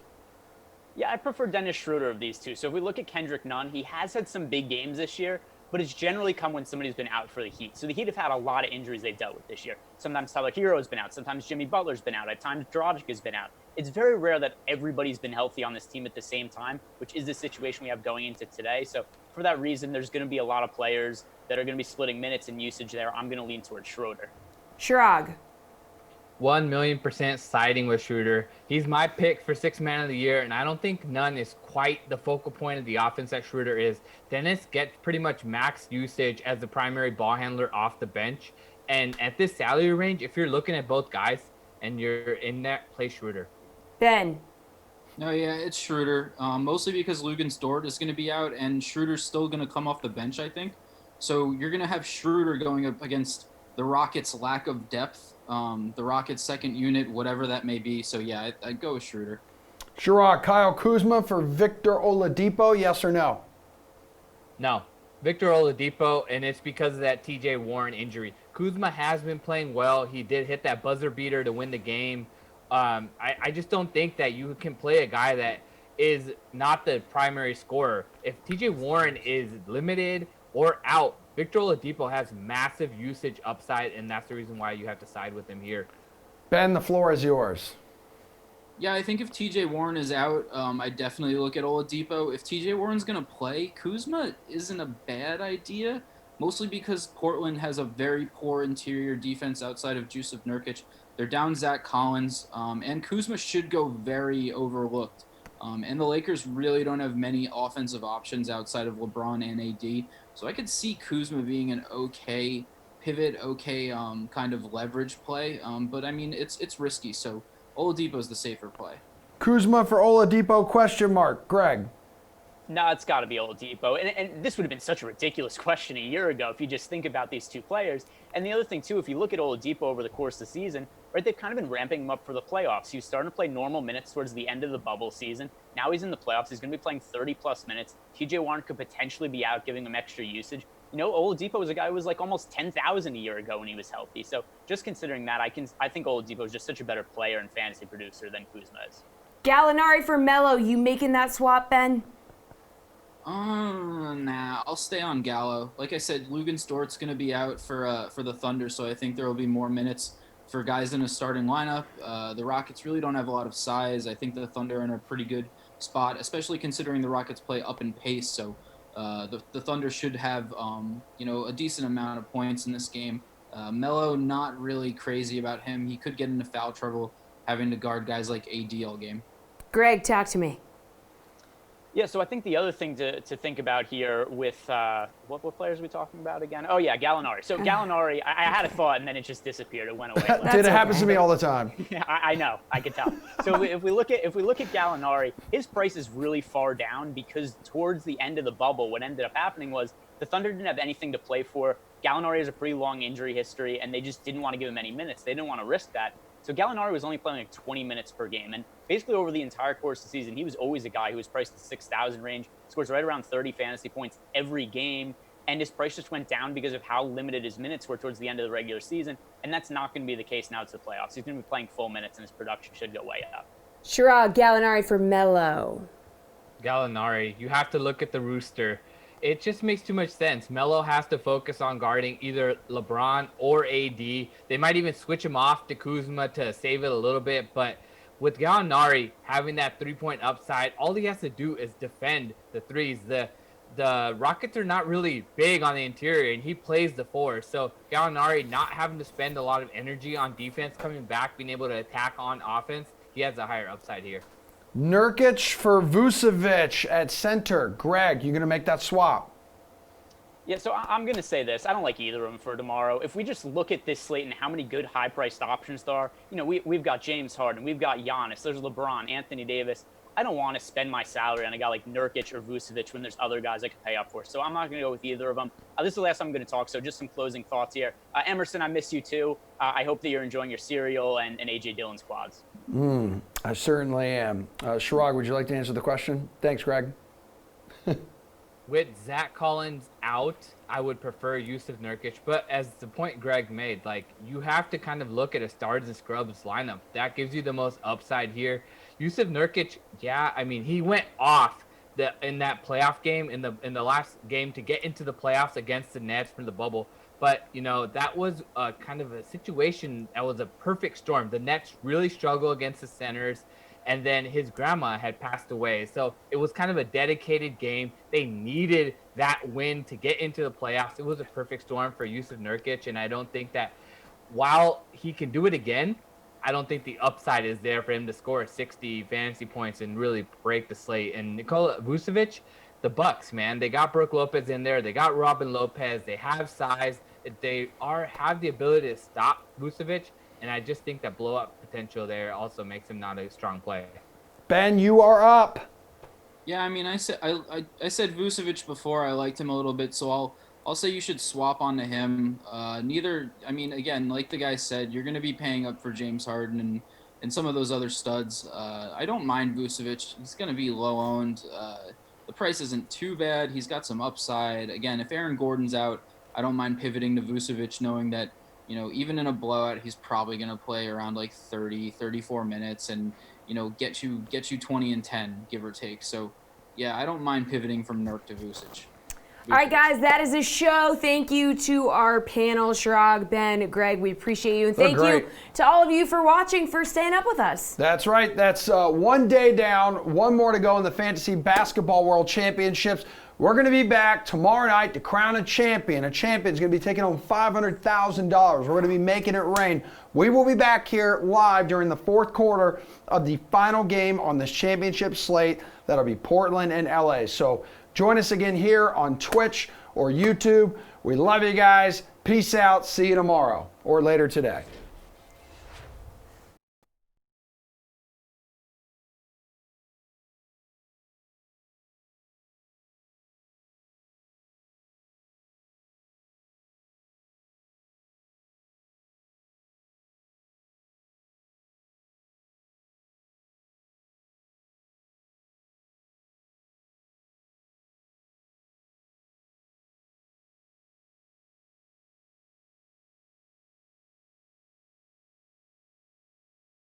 Yeah, I prefer Dennis Schroeder of these two. So if we look at Kendrick Nunn, he has had some big games this year, but it's generally come when somebody's been out for the Heat. So the Heat have had a lot of injuries they've dealt with this year. Sometimes Tyler Hero's been out. Sometimes Jimmy Butler's been out. At times, Dragic has been out. It's very rare that everybody's been healthy on this team at the same time, which is the situation we have going into today. So for that reason, there's going to be a lot of players that are going to be splitting minutes and usage there. I'm going to lean towards Schroeder. Chirag. 1,000,000% siding with Schroeder. He's my pick for Sixth Man of the Year, and I don't think Nunn is quite the focal point of the offense that Schroeder is. Dennis gets pretty much max usage as the primary ball handler off the bench. And at this salary range, if you're looking at both guys and you're in that, play Schroeder. Ben. No, yeah, it's Schroeder. Mostly because Lugens Dort is going to be out, and Schroeder's still going to come off the bench, I think. So you're going to have Schroeder going up against the Rockets' lack of depth, the Rockets' second unit, whatever that may be. So yeah, I'd go with Schroeder. Chirag, Kyle Kuzma for Victor Oladipo, yes or no? No. Victor Oladipo, and it's because of that TJ Warren injury. Kuzma has been playing well. He did hit that buzzer beater to win the game. I just don't think that you can play a guy that is not the primary scorer. If TJ Warren is limited or out, Victor Oladipo has massive usage upside, and that's the reason why you have to side with him here. Ben, the floor is yours. Yeah, I think if TJ Warren is out, I definitely look at Oladipo. If TJ Warren's going to play, Kuzma isn't a bad idea, mostly because Portland has a very poor interior defense outside of Jusuf Nurkic. They're down Zach Collins, and Kuzma should go very overlooked. And the Lakers really don't have many offensive options outside of LeBron and AD. So I could see Kuzma being an okay pivot, okay kind of leverage play. But I mean, it's risky. So Oladipo's the safer play. Kuzma for Oladipo, question mark. Greg. No, it's got to be Oladipo. And this would have been such a ridiculous question a year ago if you just think about these two players. And the other thing, too, if you look at Oladipo over the course of the season, right, they've kind of been ramping him up for the playoffs. He was starting to play normal minutes towards the end of the bubble season. Now he's in the playoffs. He's going to be playing 30-plus minutes. TJ Warren could potentially be out, giving him extra usage. You know, Oladipo was a guy who was like almost 10,000 a year ago when he was healthy. So just considering that, I think Oladipo is just such a better player and fantasy producer than Kuzma is. Gallinari for Melo. You making that swap, Ben? Nah, I'll stay on Gallo. Like I said, Lugens Dort's going to be out for the Thunder, so I think there will be more minutes for guys in a starting lineup. The Rockets really don't have a lot of size. I think the Thunder are in a pretty good spot, especially considering the Rockets play up in pace. So the Thunder should have a decent amount of points in this game. Melo, not really crazy about him. He could get into foul trouble having to guard guys like AD all game. Greg, talk to me. Yeah, so I think the other thing to think about here with what players are we talking about again? Oh yeah, Gallinari. So Gallinari, I had a thought and then it just disappeared. It went away. It happens to me all the time. Yeah, I know. I can tell. So if we look at Gallinari, his price is really far down because towards the end of the bubble, what ended up happening was the Thunder didn't have anything to play for. Gallinari has a pretty long injury history, and they just didn't want to give him any minutes. They didn't want to risk that. So Gallinari was only playing like 20 minutes per game. And basically over the entire course of the season, he was always a guy who was priced in the 6,000 range, scores right around 30 fantasy points every game. And his price just went down because of how limited his minutes were towards the end of the regular season. And that's not going to be the case now to the playoffs. He's going to be playing full minutes, and his production should go way up. Chirag, Gallinari for Melo. Gallinari, you have to look at the rooster. It just makes too much sense. Melo has to focus on guarding either LeBron or AD. They might even switch him off to Kuzma to save it a little bit. But with Gallinari having that three-point upside, all he has to do is defend the threes. The Rockets are not really big on the interior, and he plays the four. So Gallinari not having to spend a lot of energy on defense, coming back, being able to attack on offense, he has a higher upside here. Nurkic for Vucevic at center. Greg, you going to make that swap? Yeah, so I'm going to say this. I don't like either of them for tomorrow. If we just look at this slate and how many good high-priced options there are, you know, we've got James Harden, we've got Giannis, there's LeBron, Anthony Davis. I don't want to spend my salary on a guy like Nurkic or Vucevic when there's other guys I could pay up for. So I'm not going to go with either of them. This is the last time I'm going to talk, so just some closing thoughts here. Emerson, I miss you too. I hope that you're enjoying your cereal and A.J. Dillon's quads. I certainly am. Chirag, would you like to answer the question? Thanks, Greg. With Zach Collins out, I would prefer Yusuf Nurkic. But as the point Greg made, like, you have to kind of look at a stars and scrubs lineup. That gives you the most upside here. Yusuf Nurkic, yeah, I mean, he went off in that playoff game, in the last game to get into the playoffs against the Nets from the bubble. But, you know, that was kind of a situation that was a perfect storm. The Nets really struggled against the centers, and then his grandma had passed away. So it was kind of a dedicated game. They needed that win to get into the playoffs. It was a perfect storm for Yusuf Nurkic, and I don't think that while he can do it again, I don't think the upside is there for him to score 60 fantasy points and really break the slate. And Nikola Vucevic, the Bucks, man, they got Brook Lopez in there. They got Robin Lopez. They have size. They have the ability to stop Vucevic. And I just think that blow-up potential there also makes him not a strong player. Ben, you are up. Yeah, I mean, I said Vucevic before. I liked him a little bit, so I'll say you should swap onto him. Again, like the guy said, you're going to be paying up for James Harden and some of those other studs. I don't mind Vucevic. He's going to be low owned. The price isn't too bad. He's got some upside. Again, if Aaron Gordon's out, I don't mind pivoting to Vucevic, knowing that, you know, even in a blowout, he's probably going to play around like 30, 34 minutes and, you know, get you 20 and 10, give or take. So, yeah, I don't mind pivoting from Nurk to Vucevic. All right, guys, that is the show. Thank you to our panel, Chirag, Ben, Greg. We appreciate you. And thank you to all of you for watching, for staying up with us. That's right. That's one day down, one more to go in the Fantasy Basketball World Championships. We're going to be back tomorrow night to crown a champion. A champion's going to be taking home $500,000. We're going to be making it rain. We will be back here live during the fourth quarter of the final game on this championship slate. That'll be Portland and LA. So join us again here on Twitch or YouTube. We love you guys. Peace out. See you tomorrow or later today.